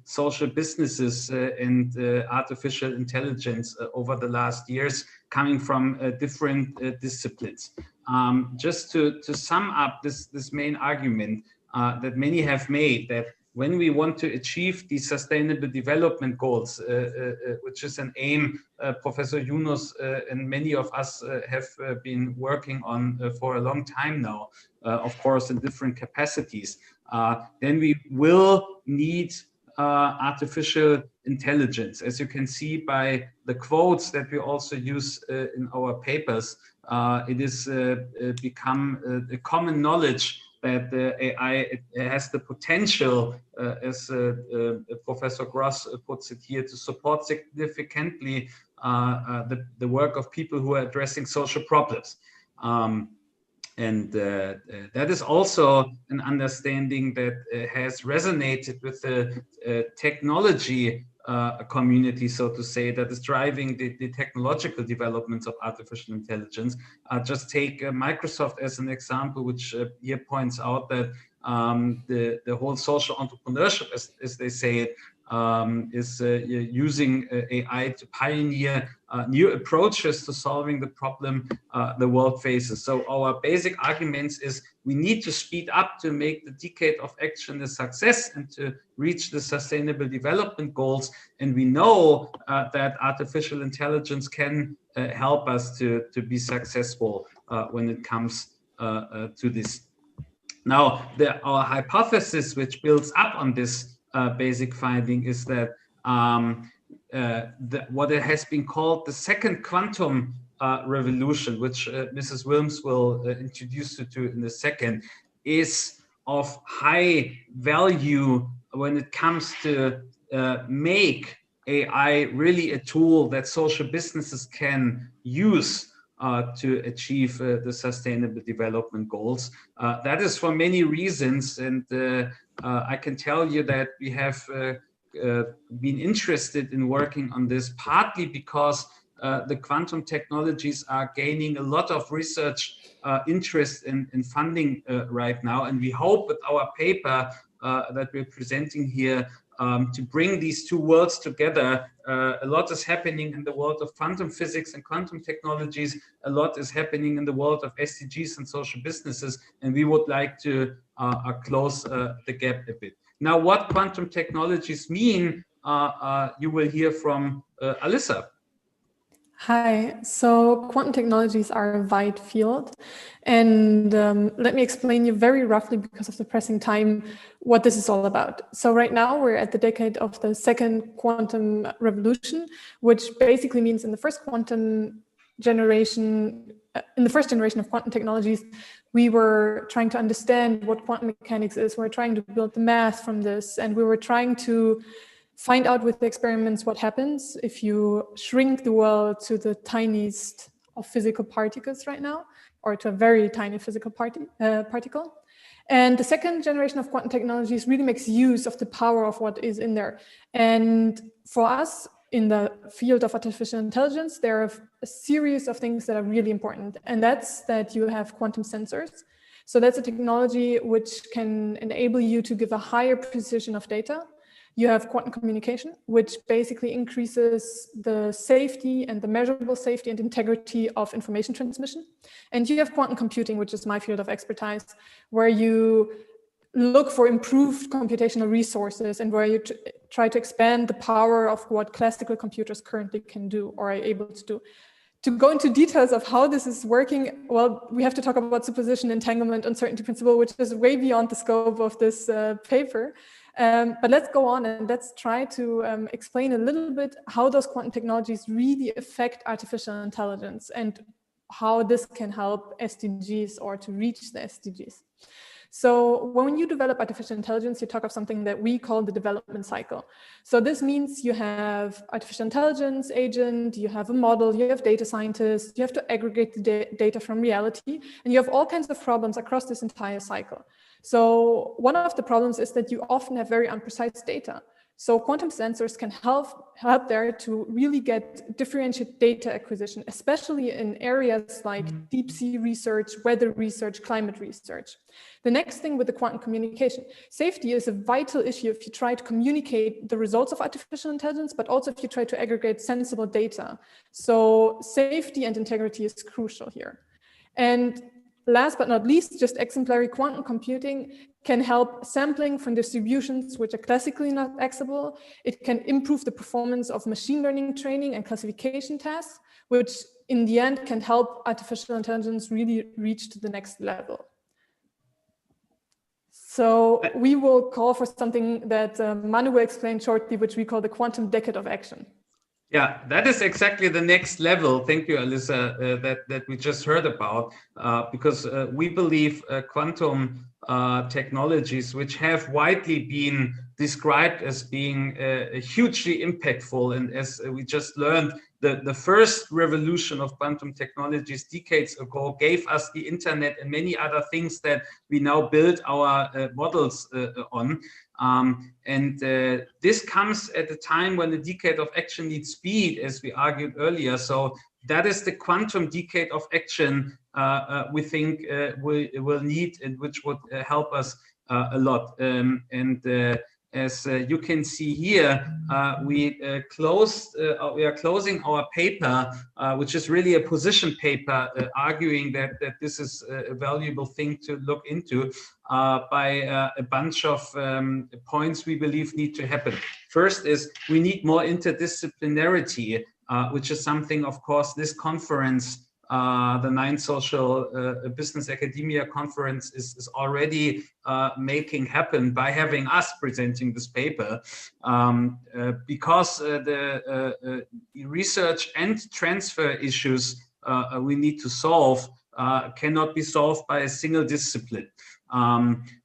social businesses and artificial intelligence over the last years, coming from different disciplines. Just to sum up this main argument that many have made, that when we want to achieve the Sustainable Development Goals, which is an aim Professor Yunus and many of us have been working on for a long time now, of course in different capacities, then we will need artificial intelligence. As you can see by the quotes that we also use in our papers, it is become a common knowledge that AI has the potential, as Professor Gross puts it here, to support significantly the work of people who are addressing social problems. And that is also an understanding that has resonated with the technology community, so to say, that is driving the technological developments of artificial intelligence. Just take Microsoft as an example, which here points out that the whole social entrepreneurship, as they say it, is using AI to pioneer new approaches to solving the problem the world faces. So our basic arguments is we need to speed up to make the decade of action a success and to reach the Sustainable Development Goals. And we know that artificial intelligence can help us to be successful when it comes to this. Now, our hypothesis, which builds up on this basic finding, is that what it has been called the second quantum revolution, which Mrs. Wilms will introduce you to in a second, is of high value when it comes to make AI really a tool that social businesses can use to achieve the Sustainable Development Goals. That is for many reasons, and I can tell you that we have been interested in working on this partly because the quantum technologies are gaining a lot of research interest in funding right now. And we hope with our paper that we're presenting here to bring these two worlds together. A lot is happening in the world of quantum physics and quantum technologies. A lot is happening in the world of SDGs and social businesses. And we would like to close the gap a bit. Now, what quantum technologies mean, you will hear from Alyssa. Hi, so quantum technologies are a wide field, and let me explain you very roughly, because of the pressing time, what this is all about. So right now we're at the decade of the second quantum revolution, which basically means in the first generation of quantum technologies, we were trying to understand what quantum mechanics is. We're trying to build the math from this, and we were trying to find out with the experiments what happens if you shrink the world to the tiniest of physical particles right now, or to a very tiny physical particle. And the second generation of quantum technologies really makes use of the power of what is in there. And for us, in the field of artificial intelligence, there are a series of things that are really important. And that's that you have quantum sensors. So that's a technology which can enable you to give a higher precision of data. You have quantum communication, which basically increases the safety and the measurable safety and integrity of information transmission. And you have quantum computing, which is my field of expertise, where you look for improved computational resources and where you try to expand the power of what classical computers currently can do or are able to do. To go into details of how this is working, well, we have to talk about superposition, entanglement, uncertainty principle, which is way beyond the scope of this paper. But let's go on and let's try to explain a little bit how those quantum technologies really affect artificial intelligence and how this can help SDGs or to reach the SDGs. So when you develop artificial intelligence, you talk of something that we call the development cycle. So this means you have artificial intelligence agent, you have a model, you have data scientists, you have to aggregate the data from reality, and you have all kinds of problems across this entire cycle. So one of the problems is that you often have very imprecise data. So quantum sensors can help there to really get differentiated data acquisition, especially in areas like deep sea research, weather research, climate research. The next thing with the quantum communication, safety is a vital issue if you try to communicate the results of artificial intelligence, but also if you try to aggregate sensible data. So safety and integrity is crucial here. And last but not least, just exemplary quantum computing can help sampling from distributions which are classically not accessible. It can improve the performance of machine learning training and classification tasks, which in the end can help artificial intelligence really reach to the next level. So we will call for something that Manu will explain shortly, which we call the quantum decade of action. Yeah, that is exactly the next level. Thank you, Alyssa, that we just heard about, because we believe quantum technologies, which have widely been described as being hugely impactful, and as we just learned, the first revolution of quantum technologies decades ago gave us the internet and many other things that we now build our models on. This comes at a time when the decade of action needs speed, as we argued earlier. So that is the quantum decade of action we think will need, and which would help us a lot. As you can see here, we are closing our paper, which is really a position paper, arguing that this is a valuable thing to look into, by a bunch of points we believe need to happen. First is we need more interdisciplinarity, which is something, of course, this conference, the 9th Social Business Academia Conference is already making happen by having us presenting this paper, because the research and transfer issues we need to solve cannot be solved by a single discipline.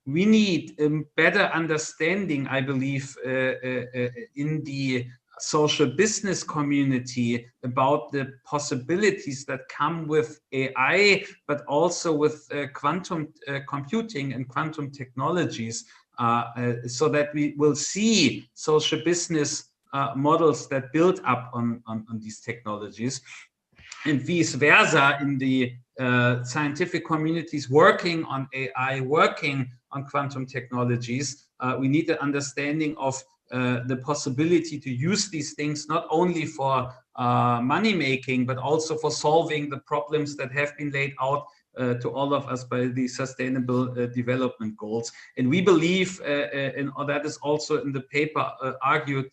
We need a better understanding, I believe, in the social business community about the possibilities that come with AI, but also with quantum computing and quantum technologies, so that we will see social business models that build up on these technologies. And vice versa, in the scientific communities working on AI, working on quantum technologies, we need an understanding of the possibility to use these things not only for money making, but also for solving the problems that have been laid out to all of us by the Sustainable Development Goals. And we believe, and that is also in the paper argued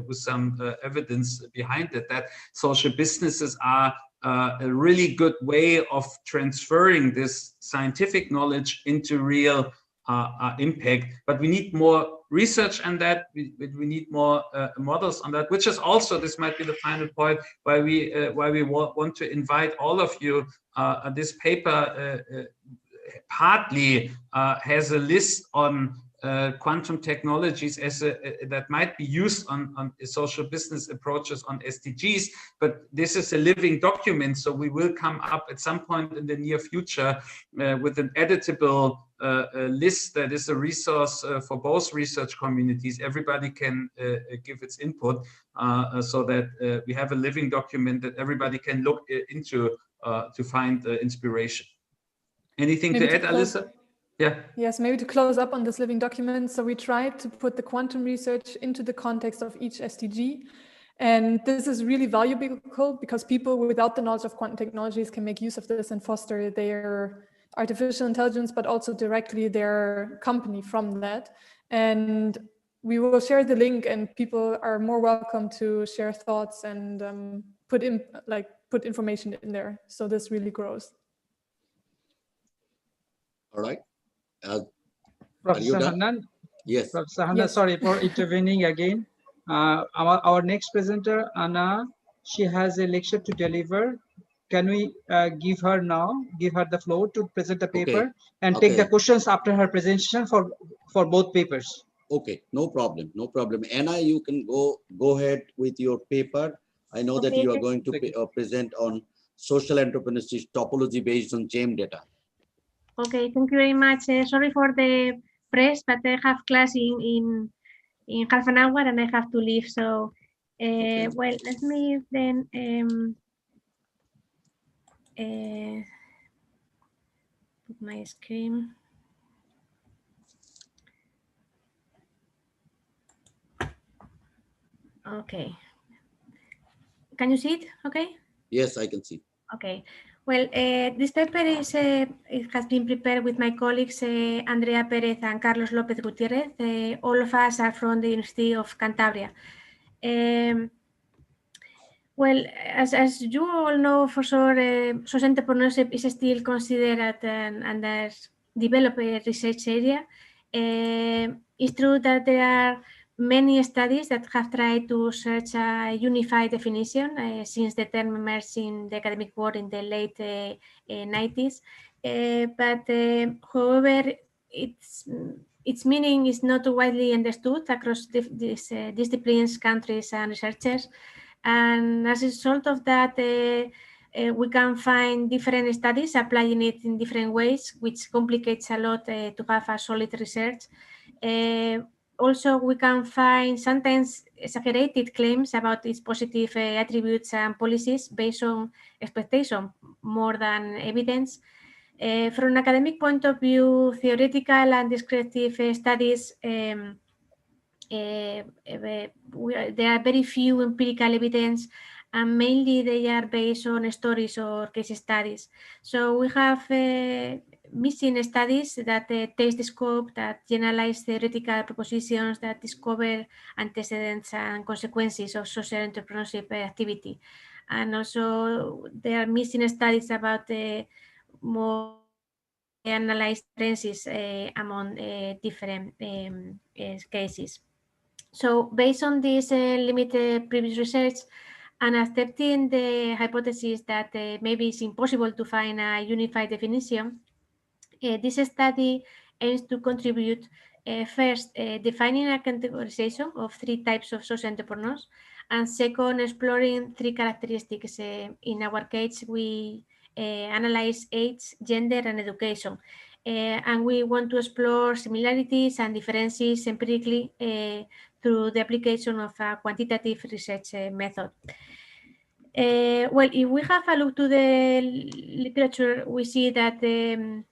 with some evidence behind it, that social businesses are a really good way of transferring this scientific knowledge into real impact. But we need more research on that. We need more models on that, which is also, this might be the final point, why we want to invite all of you. This paper partly has a list on quantum technologies as that might be used on social business approaches on SDGs, but this is a living document, so we will come up at some point in the near future with an editable list that is a resource for both research communities. Everybody can give its input so that we have a living document that everybody can look into to find inspiration. Anything to add, Alyssa? Yeah. Yes, maybe to close up on this living document. So we tried to put the quantum research into the context of each SDG. And this is really valuable because people without the knowledge of quantum technologies can make use of this and foster their artificial intelligence, but also directly their company from that. And we will share the link, and people are more welcome to share thoughts and put information in there. So this really grows. All right. Professor Hanan? Yes. Professor Hanan, Yes. sorry for intervening again. Our next presenter, Anna, she has a lecture to deliver. Can we give her the floor to present the paper and take the questions after her presentation for both papers? Okay, no problem. Anna, you can go ahead with your paper. I know that you are going to present on social entrepreneurship topology based on GEM data. Okay, thank you very much. Sorry for the press, but I have class in half an hour and I have to leave. So, well, let me then put my screen. Okay. Can you see it? Okay. Yes, I can see. Okay. Well, this paper is it has been prepared with my colleagues Andrea Perez and Carlos López Gutiérrez. All of us are from the University of Cantabria. Well, as you all know, for sure, social entrepreneurship is still considered an underdeveloped research area. It's true that there are many studies that have tried to search a unified definition since the term emerged in the academic world in the late 90s. But however, its meaning is not widely understood across these disciplines, countries, and researchers. And as a result of that, we can find different studies applying it in different ways, which complicates a lot to have a solid research. Also, we can find sometimes exaggerated claims about its positive attributes and policies based on expectation more than evidence. From an academic point of view, theoretical and descriptive studies there are very few empirical evidence, and mainly they are based on stories or case studies. So we have missing studies that test the scope, that generalize theoretical propositions, that discover antecedents and consequences of social entrepreneurship activity. And also there are missing studies about more analyzed differences among different cases. So based on this limited previous research and accepting the hypothesis that maybe it's impossible to find a unified definition, this study aims to contribute first, defining a categorization of 3 types of social entrepreneurs, and second, exploring 3 characteristics. In our case, we analyze age, gender, and education. And we want to explore similarities and differences empirically through the application of a quantitative research method. Well, if we have a look to the literature, we see that there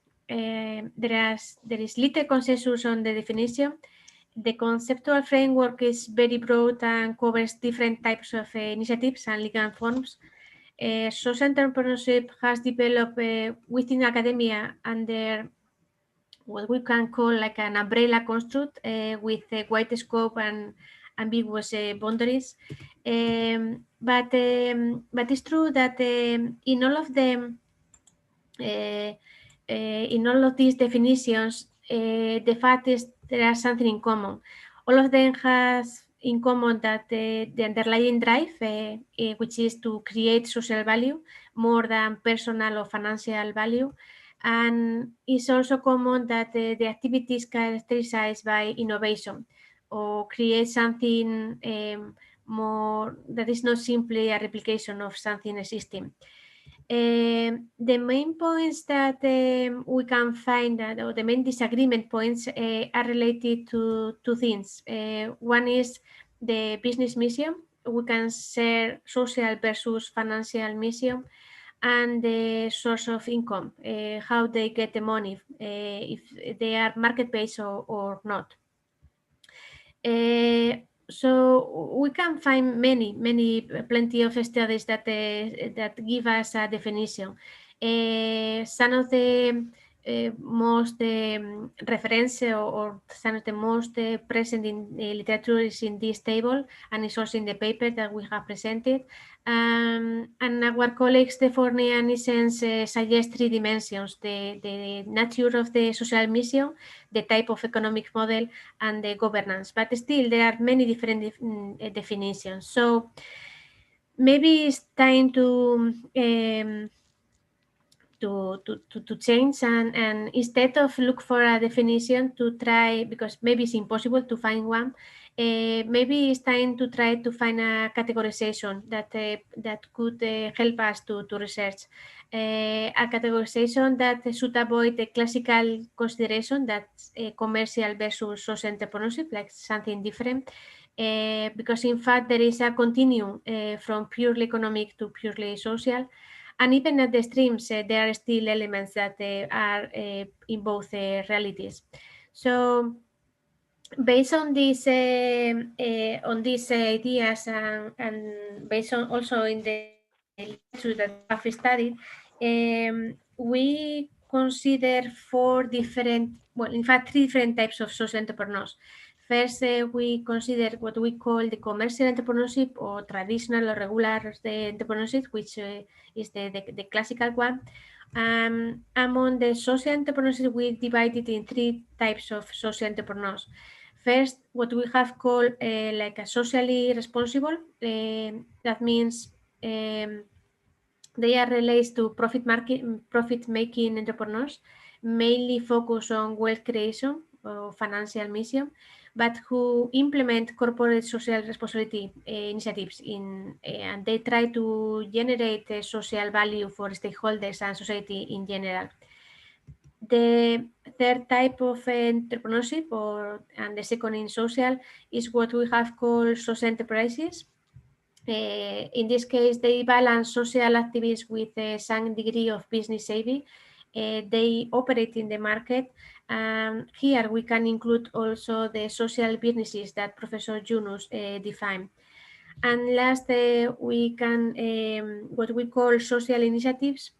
is little consensus on the definition. The conceptual framework is very broad and covers different types of initiatives and legal forms. Social entrepreneurship has developed within academia under what we can call like an umbrella construct with a wide scope and ambiguous boundaries. But it's true that in all of them, in all of these definitions, the fact is there are something in common. All of them has in common that the underlying drive, which is to create social value more than personal or financial value. And it's also common that the activity is characterized by innovation or create something more that is not simply a replication of something existing. The main points that we can find, or the main disagreement points, are related to two things. One is the business mission. We can share social versus financial mission, and the source of income, how they get the money, if they are market-based or not. So we can find plenty of studies that give us a definition. Some of the most reference or some of the most present in literature is in this table, and it's also in the paper that we have presented. And our colleagues, De Forney and Nissens, suggest three dimensions: the nature of the social mission, the type of economic model, and the governance. But still, there are many different definitions. So maybe it's time to change and instead of look for a definition, to try, because maybe it's impossible to find one, maybe it's time to try to find a categorization that could help us to research. A categorization that should avoid the classical consideration that commercial versus social entrepreneurship, like something different, because in fact there is a continuum from purely economic to purely social. And even at the extremes, there are still elements that are in both realities. So based on these ideas and based on also in the literature that we have studied, we consider three different types of social entrepreneurs. First, we consider what we call the commercial entrepreneurship, or traditional or regular entrepreneurship, which is the classical one. Among the social entrepreneurship, we divided in three types of social entrepreneurs. First, what we have called like a socially responsible. That means they are related to profit-making entrepreneurs, mainly focus on wealth creation or financial mission, but who implement corporate social responsibility initiatives and they try to generate social value for stakeholders and society in general. The third type of entrepreneurship, and the second in social, is what we have called social enterprises. In this case, they balance social activities with some degree of business savvy. They operate in the market. Here we can include also the social businesses that Professor Yunus defined. And last, we can what we call social initiatives.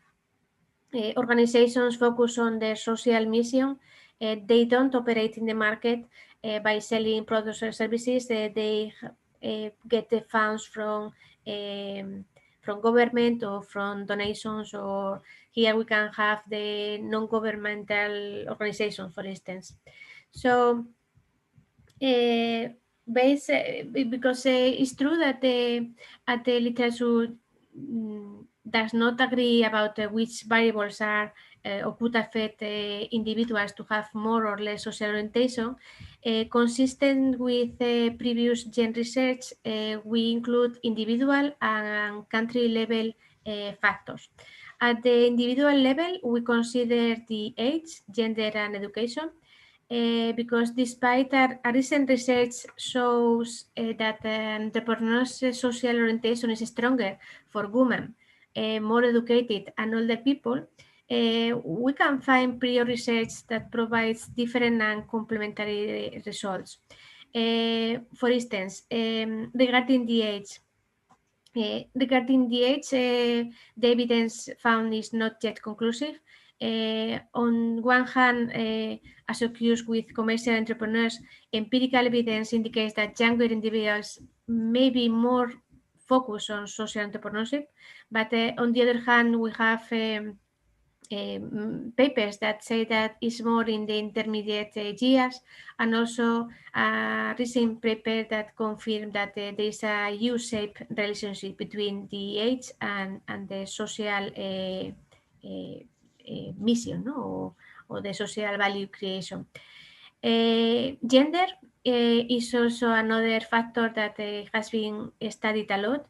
Organizations focus on their social mission. They don't operate in the market by selling products or services. They get the funds from government or from donations, or here we can have the non-governmental organization, for instance. So because it's true that the literature does not agree about which variables are or could affect individuals to have more or less social orientation. Consistent with previous gen research, we include individual and country level factors. At the individual level, we consider the age, gender, and education. because despite a recent research shows that entrepreneurs' social orientation is stronger for women, more educated and older people, we can find prior research that provides different and complementary results. For instance, regarding the age, the evidence found is not yet conclusive. On one hand, as occurs with commercial entrepreneurs, empirical evidence indicates that younger individuals may be more focused on social entrepreneurship, but on the other hand, we have papers that say that it's more in the intermediate years, and also a recent paper that confirmed that there is a U-shaped relationship between the age and the social mission, no? or the social value creation. Gender is also another factor that has been studied a lot.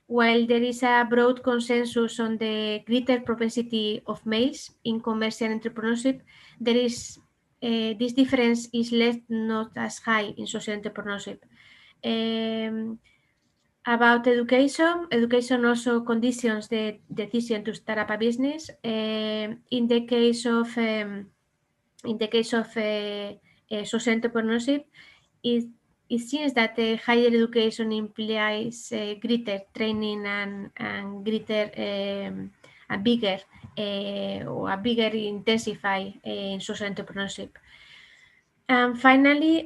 While there is a broad consensus on the greater propensity of males in commercial entrepreneurship, there is this difference is not as high in social entrepreneurship. About education also conditions the decision to start up a business. In the case of social entrepreneurship, it seems that higher education implies greater training and greater a bigger or a bigger intensify in social entrepreneurship. And finally,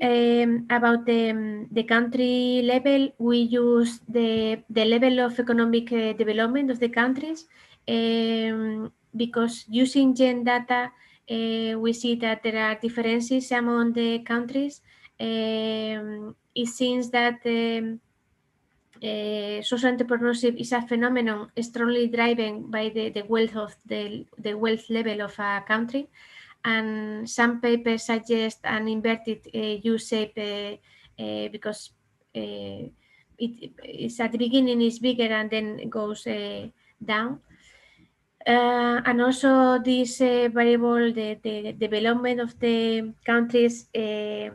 about the country level, we use the level of economic development of the countries, because using gen data, we see that there are differences among the countries. It seems that social entrepreneurship is a phenomenon strongly driven by the wealth of the wealth level of a country, and some papers suggest an inverted U-shape because it's at the beginning is bigger and then it goes down. And also this variable, the development of the countries, we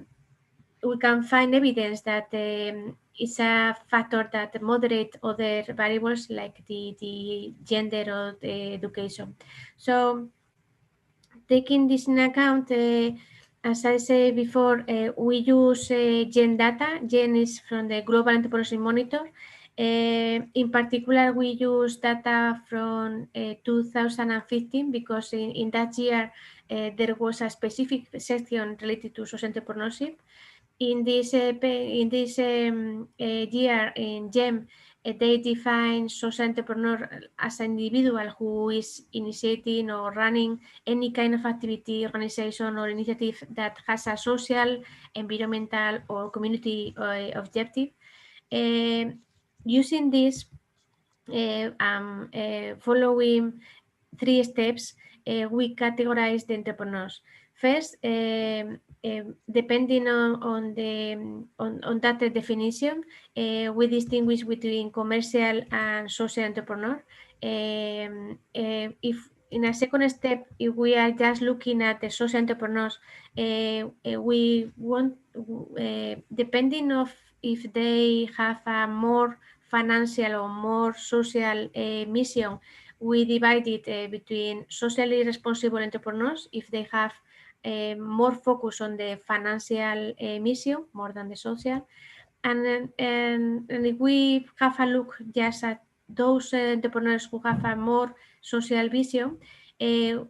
can find evidence that it's a factor that moderate other variables like the gender or the education. So taking this in account, as I said before, we use gen data. Gen is from the Global Entrepreneurship Monitor. In particular, we use data from 2015 because in that year there was a specific section related to social entrepreneurship. In this year in GEM, they define social entrepreneur as an individual who is initiating or running any kind of activity, organization, or initiative that has a social, environmental, or community objective. Using this, following 3 steps, we categorize the entrepreneurs. First, depending on that definition, we distinguish between commercial and social entrepreneur. If in a second step, if we are just looking at the social entrepreneurs, we want, depending of if they have a more financial or more social mission, we divide it between socially responsible entrepreneurs if they have more focus on the financial mission more than the social, and if we have a look just at those entrepreneurs who have a more social vision,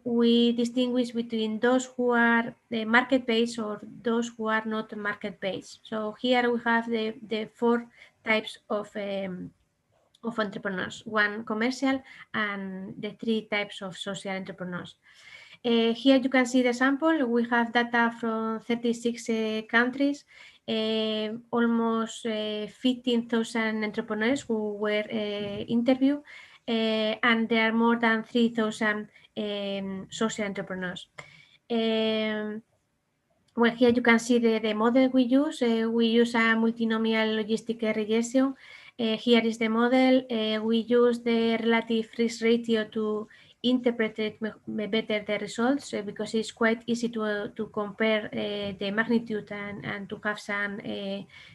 we distinguish between those who are market-based or those who are not market-based. So here we have the 4 types of entrepreneurs, 1 commercial and the 3 types of social entrepreneurs. Here you can see the sample. We have data from 36 countries, almost 15,000 entrepreneurs who were interviewed, and there are more than 3,000 social entrepreneurs. Well, here you can see the model we use. We use a multinomial logistic regression. Here is the model. We use the relative risk ratio to interpreted better the results because it's quite easy to compare the magnitude and to have some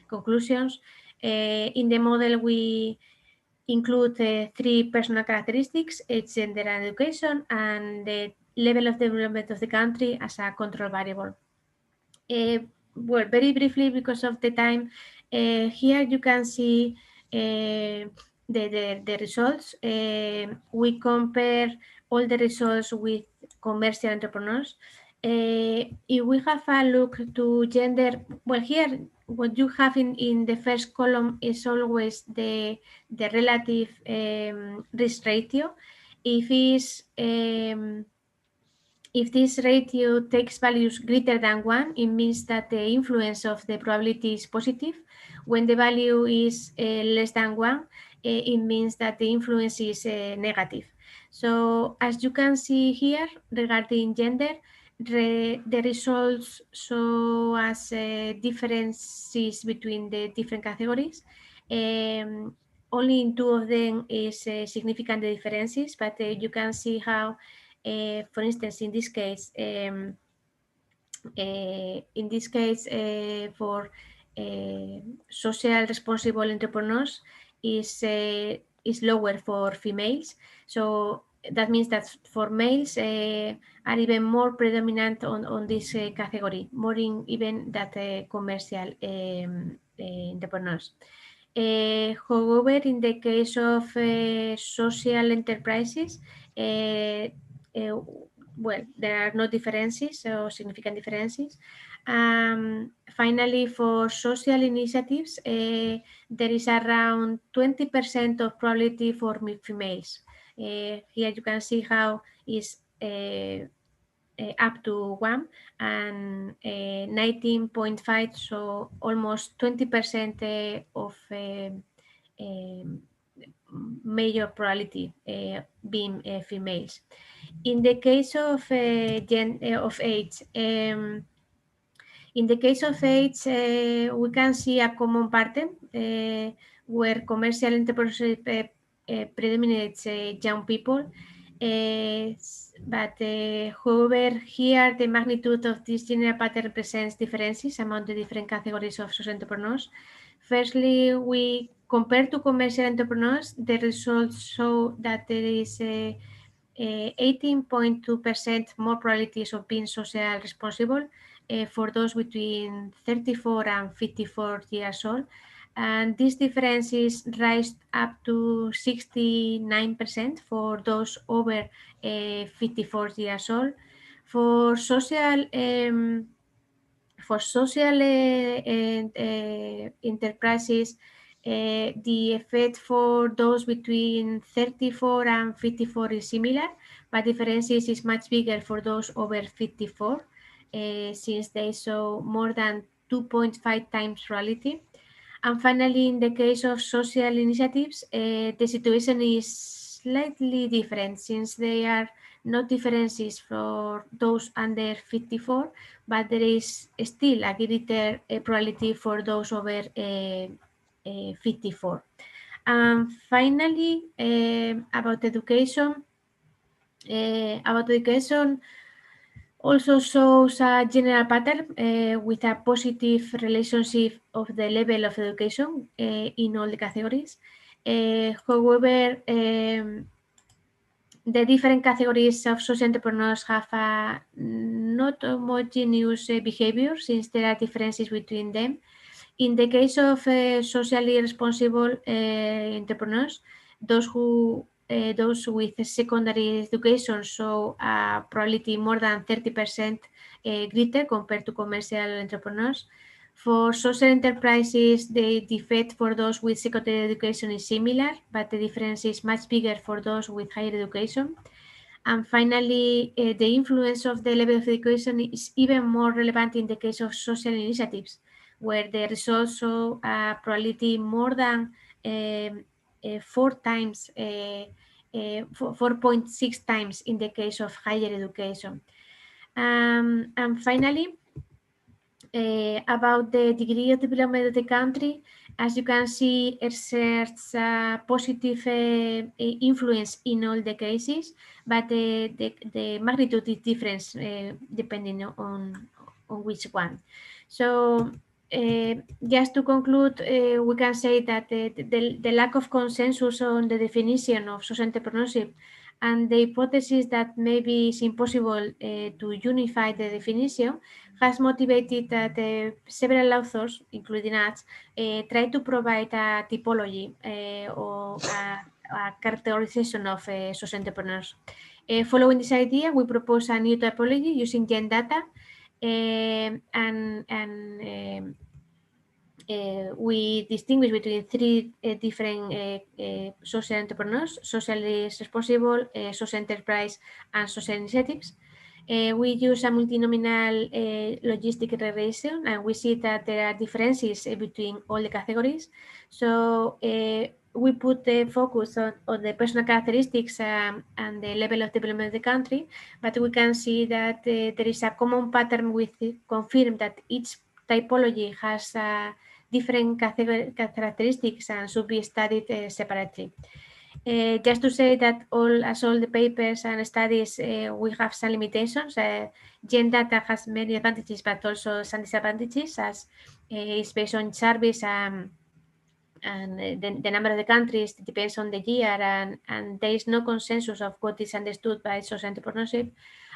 conclusions. In the model, we include 3 personal characteristics: age, gender, and education, and the level of development of the country as a control variable. Well, very briefly, because of the time, here you can see the results. We compare all the results with commercial entrepreneurs. If we have a look to gender, well, here what you have in the first column is always the relative risk ratio. If this ratio takes values greater than 1, it means that the influence of the probability is positive. When the value is less than 1, it means that the influence is negative. So as you can see here, regarding gender, the results show us differences between the different categories. Only in 2 of them is significant differences, but you can see how, for instance, in this case, for social responsible entrepreneurs is lower for females. So that means that for males are even more predominant on this category, more even than commercial entrepreneurs. However, in the case of social enterprises, well, there are no differences or significant differences. Finally, for social initiatives, there is around 20% of probability for females. Here you can see how is up to 1 and 19.5, so almost 20% of major probability being females. In the case of age, we can see a common pattern where commercial entrepreneurship predominates young people. But however, here the magnitude of this general pattern represents differences among the different categories of social entrepreneurs. Firstly, we compare to commercial entrepreneurs, the results show that there is 18.2% more probabilities of being social responsible for those between 34 and 54 years old. And these differences rise up to 69% for those over 54 years old. For social enterprises, the effect for those between 34 and 54 is similar, but differences is much bigger for those over 54, since they show more than 2.5 times probability. And finally, in the case of social initiatives, the situation is slightly different, since there are no differences for those under 54, but there is still a greater probability for those over 54. And finally, about education, also shows a general pattern with a positive relationship of the level of education in all the categories. However, the different categories of social entrepreneurs have a not homogeneous behavior, since there are differences between them. In the case of socially responsible entrepreneurs, those with secondary education show a probability more than 30% greater compared to commercial entrepreneurs. For social enterprises, the effect for those with secondary education is similar, but the difference is much bigger for those with higher education. And finally, the influence of the level of education is even more relevant in the case of social initiatives, where the results show a probability more than 4.6 times in the case of higher education. And finally, about the degree of development of the country, as you can see, exerts a positive influence in all the cases, but the magnitude is different depending on which one. So just to conclude, we can say that the lack of consensus on the definition of social entrepreneurship and the hypothesis that maybe it's impossible to unify the definition has motivated that several authors, including us, try to provide a typology or a characterization of social entrepreneurs. Following this idea, we propose a new typology using gen data, we distinguish between three different social entrepreneurs: socially responsible, social enterprise, and social initiatives. We use a multinomial logistic regression, and we see that there are differences between all the categories. So we put the focus on the personal characteristics and the level of development of the country, but we can see that there is a common pattern with confirm that each typology has different characteristics and should be studied separately. Just to say that as all the papers and studies, we have some limitations. Gen data has many advantages, but also some disadvantages, as it's based on service and the number of the countries depends on the year, and there is no consensus of what is understood by social entrepreneurship.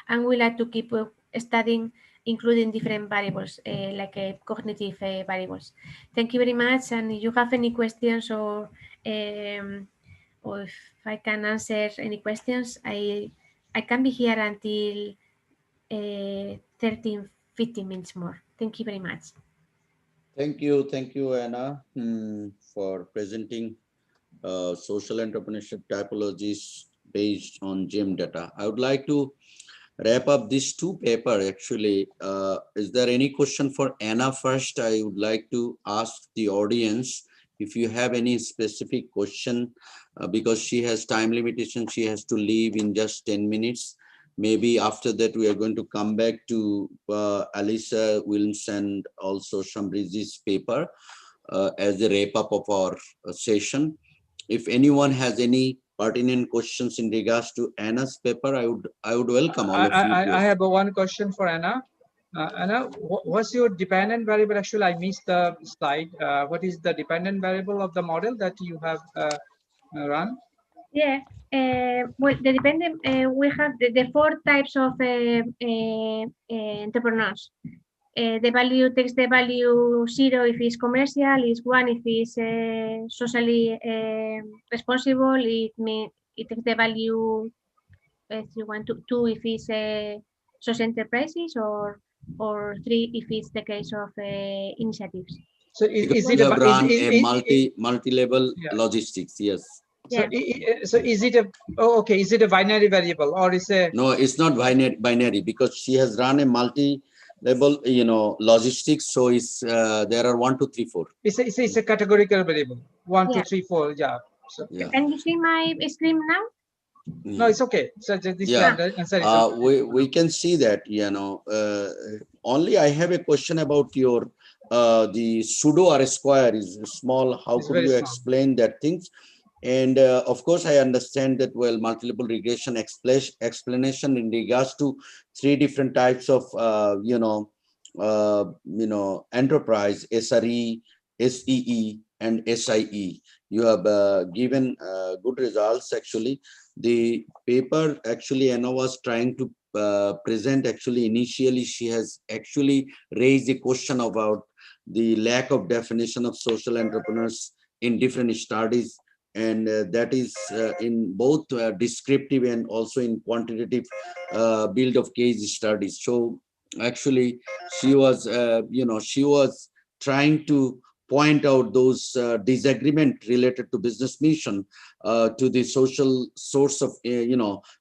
And we like to keep studying, including different variables like cognitive variables. Thank you very much. And if you have any questions or if I can answer any questions, I can be here until 13, 15 minutes more. Thank you very much. Thank you, Anna, for presenting social entrepreneurship typologies based on GEM data. I would like to wrap up these two papers. Actually, is there any question for Anna first? I would like to ask the audience if you have any specific question, because she has time limitation. She has to leave in just 10 minutes. Maybe after that, we are going to come back to Alisa Wilms and also Shambrizi's paper as a wrap up of our session. If anyone has any pertinent questions in regards to Anna's paper, I would welcome all of you. I have one question for Anna. Anna, what's your dependent variable? Actually, I missed the slide. What is the dependent variable of the model that you have run? Yeah, well, the dependent, we have the four types of entrepreneurs. The value takes the value 0 if it's commercial, is 1 if it's socially responsible. It takes the value 2 if it's social enterprises, or 3 if it's the case of initiatives. So is it a multi-level logistics? Yes. Yeah. So is it a is it a binary variable, or is it? No, it's not binary, because she has run a multi-level, logistics. So it's there are 1, 2, 3, 4. It's a categorical variable. 1, 2, 3, 4. Yeah. So, yeah. Can you see my screen now? No, it's okay. So this answer is okay. We can see that. Only I have a question about your the pseudo R square is small. How could you explain that things? And of course, I understand that, well, multi-level regression explanation in regards to 3 different types of, enterprise, SRE, SEE, and SIE. You have given good results, actually. The paper, actually, Anna was trying to present, actually, initially, she has actually raised a question about the lack of definition of social entrepreneurs in different studies. And that is in both descriptive and also in quantitative build of case studies. So actually, she was, she was trying to point out those disagreement related to business mission to the social source of,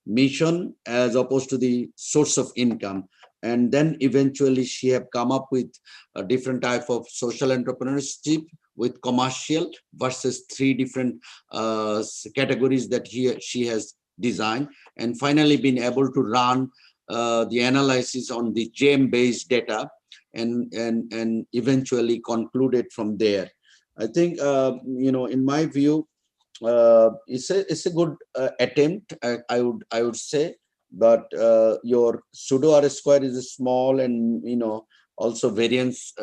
mission as opposed to the source of income. And then eventually she have come up with a different type of social entrepreneurship with commercial versus 3 different categories that she has designed, and finally been able to run the analysis on the GEM based data and eventually concluded from there. I think, in my view, it's a good attempt. I would say, but your pseudo R square is a small and also variance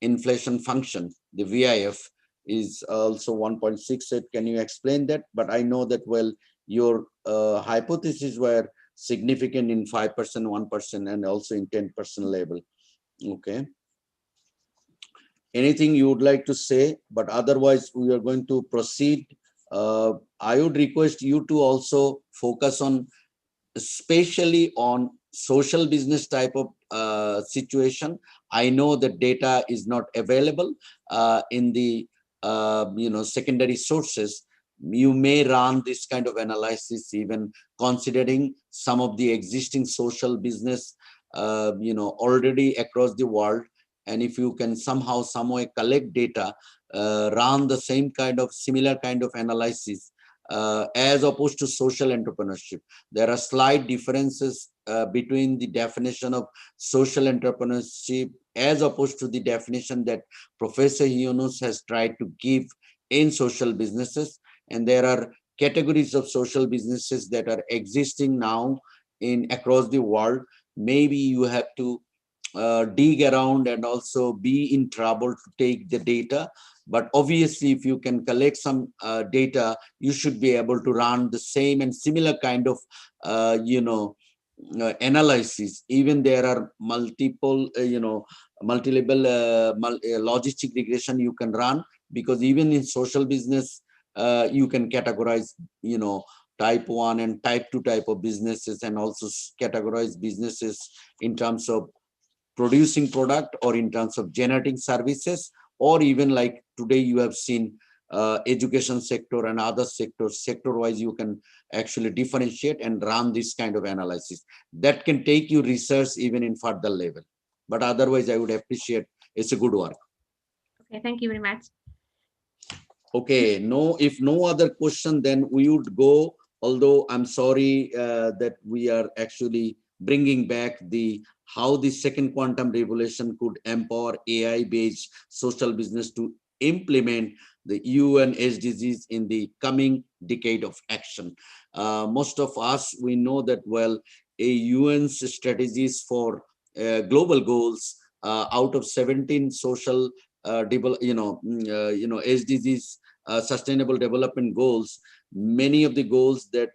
inflation function. The VIF is also 1.68. Can you explain that? But I know that well. Your hypotheses were significant in 5%, 1%, and also in 10% level. Okay. Anything you would like to say? But otherwise, we are going to proceed. I would request you to also focus on, especially on social business type of situation. I know that data is not available in the secondary sources. You may run this kind of analysis even considering some of the existing social business already across the world. And if you can somehow some way collect data, run the same kind of similar kind of analysis as opposed to social entrepreneurship. There are slight differences between the definition of social entrepreneurship as opposed to the definition that Professor Yunus has tried to give in social businesses. And there are categories of social businesses that are existing now in across the world. Maybe you have to dig around and also be in trouble to take the data. But obviously, if you can collect some data, you should be able to run the same and similar kind of, analysis. Even there are multiple, multi-level logistic regression you can run, because even in social business, you can categorize, type 1 and type 2 type of businesses, and also categorize businesses in terms of producing product or in terms of generating services, or even like today you have seen education sector and other sectors, sector wise you can actually differentiate and run this kind of analysis that can take you research even in further level. But otherwise I would appreciate, it's a good work. Okay, thank you very much. Okay, no, if no other question, then we would go, although I'm sorry that we are actually bringing back the how the second quantum revolution could empower AI-based social business to implement the UN SDGs in the coming decade of action. Most of us, we know that well, a UN's strategies for global goals out of 17 social SDGs, sustainable development goals, many of the goals that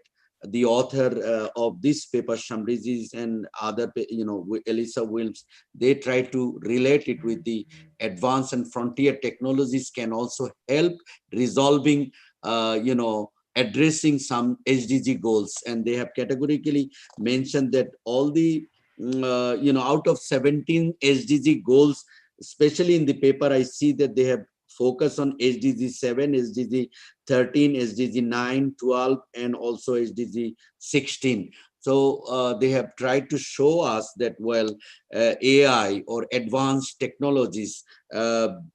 the author of this paper, Shamrizis and other, Elisa Wilms, they try to relate it with the advanced and frontier technologies can also help resolving, addressing some SDG goals. And they have categorically mentioned that all the, out of 17 SDG goals, especially in the paper, I see that they have focused on SDG 7, SDG 13, SDG 9, 12, and also SDG 16. So they have tried to show us that, well, AI or advanced technologies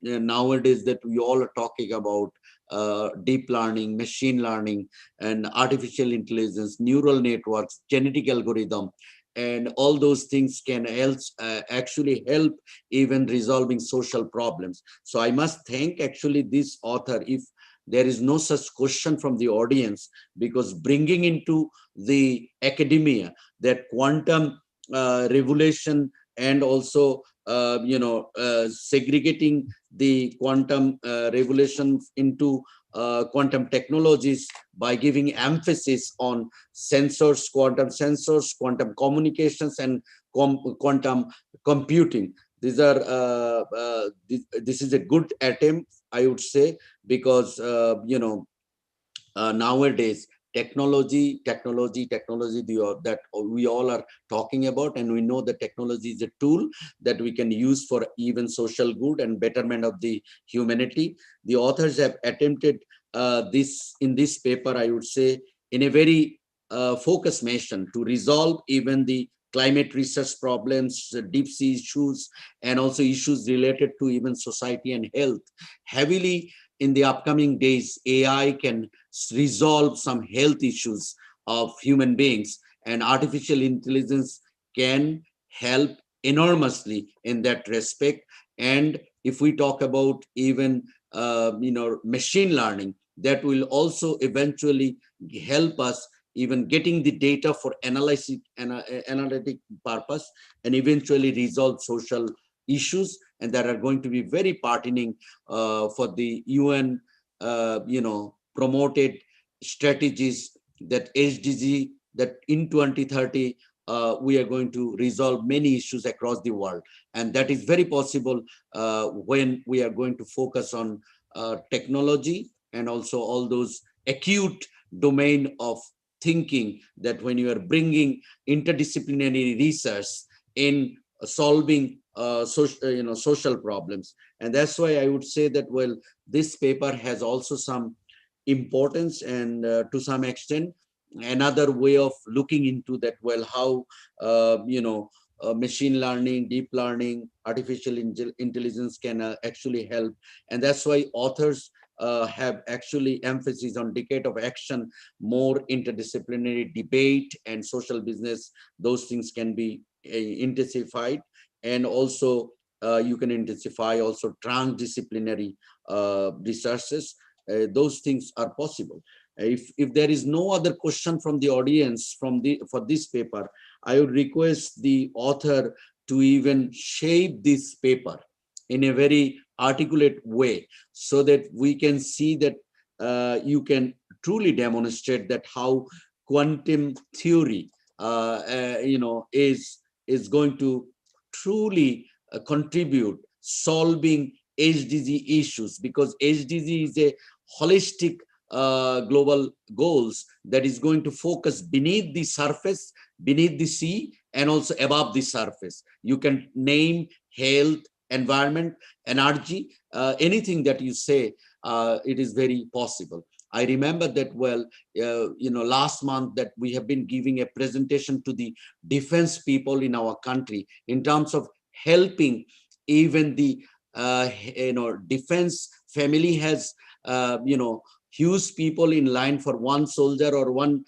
nowadays that we all are talking about, deep learning, machine learning, and artificial intelligence, neural networks, genetic algorithm, and all those things can actually help even resolving social problems. So I must thank actually this author if there is no such question from the audience, because bringing into the academia that quantum revolution and also segregating the quantum revolution into quantum technologies by giving emphasis on sensors, quantum communications, and quantum computing. These are this is a good attempt, I would say, because nowadays technology that we all are talking about, and we know that technology is a tool that we can use for even social good and betterment of the humanity. The authors have attempted this in this paper, I would say, in a very focused mission to resolve even the climate research problems, deep sea issues, and also issues related to even society and health. Heavily in the upcoming days, AI can resolve some health issues of human beings, and artificial intelligence can help enormously in that respect. And if we talk about even machine learning that will also eventually help us even getting the data for analytic purpose, and eventually resolve social issues, and that are going to be very pertinent for the UN promoted strategies, that SDG, that in 2030 we are going to resolve many issues across the world. And that is very possible when we are going to focus on technology, and also all those acute domain of thinking, that when you are bringing interdisciplinary research in solving social problems. And that's why I would say that, well, this paper has also some importance, and to some extent another way of looking into that, well, how machine learning, deep learning, artificial intelligence can actually help. And that's why authors have actually emphasis on decade of action, more interdisciplinary debate and social business. Those things can be intensified, and also you can intensify also transdisciplinary researches. Those things are possible. If there is no other question from the audience for this paper, I would request the author to even shape this paper in a very articulate way, so that we can see that you can truly demonstrate that how quantum theory is going to truly contribute solving SDG issues, because SDG is a holistic global goals that is going to focus beneath the surface, beneath the sea, and also above the surface. You can name health, environment, energy, anything that you say, it is very possible. I remember that, well, last month that we have been giving a presentation to the defense people in our country in terms of helping even the defense family has huge people in line for one soldier or one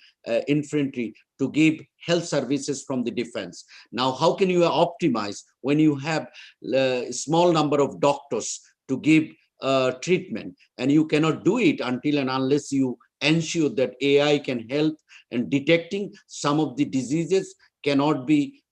infantry to give health services from the defense. Now, how can you optimize when you have a small number of doctors to give treatment, and you cannot do it until and unless you ensure that AI can help and detecting some of the diseases cannot be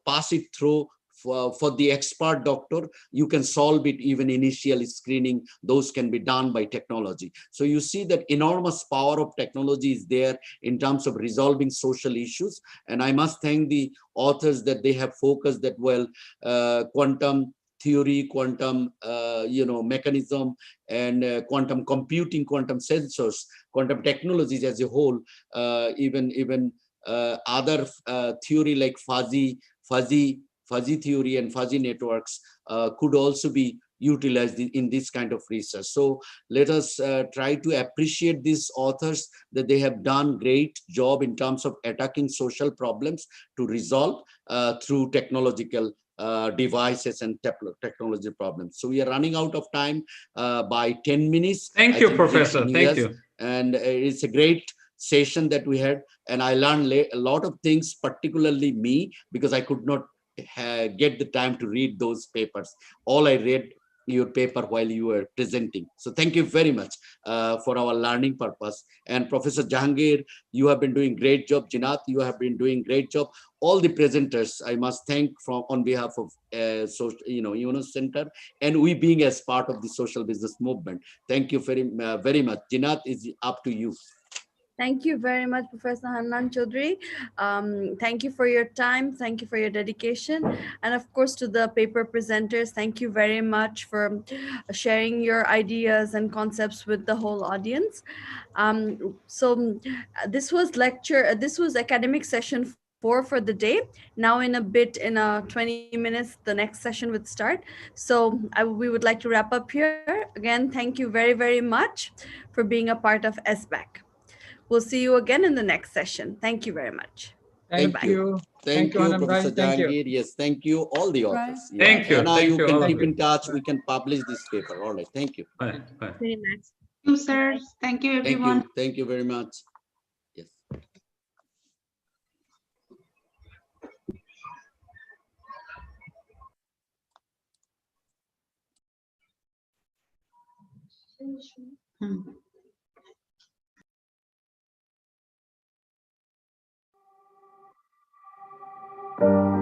pass it through for the expert doctor. You can solve it even initially screening. Those can be done by technology. So you see that enormous power of technology is there in terms of resolving social issues. And I must thank the authors that they have focused that, well, quantum theory, quantum mechanism, and quantum computing, quantum sensors, quantum technologies as a whole, even other theory like fuzzy theory and fuzzy networks could also be utilized in this kind of research. So let us try to appreciate these authors, that they have done great job in terms of attacking social problems to resolve through technological devices and technology problems. So we are running out of time by 10 minutes. Thank you, Professor. Thank you. And it's a great session that we had, and I learned a lot of things, particularly me, because I could not get the time to read those papers. All I read your paper while you were presenting. So thank you very much for our learning purpose. And Professor Jahangir, you have been doing great job. Jinath, you have been doing great job. All the presenters, I must thank on behalf of UNOS Center, and we being as part of the social business movement. Thank you very much. Jinath, is up to you. Thank you very much, Professor Hannan Chaudhary. Thank you for your time. Thank you for your dedication. And of course, to the paper presenters, thank you very much for sharing your ideas and concepts with the whole audience. This was academic session 4 for the day. Now in 20 minutes, the next session would start. So we would like to wrap up here. Again, thank you very, very much for being a part of SBAC. We'll see you again in the next session. Thank you very much. Thank you. Thank you, Professor Jahangir. Yes, thank you, all the authors. Yeah. Thank you. Anna, thank you you can all keep in touch. We can publish this paper. All right. Thank you. Bye. Bye. Very much. Thank you, sir. Thank you, everyone. Thank you very much. Yes. Hmm.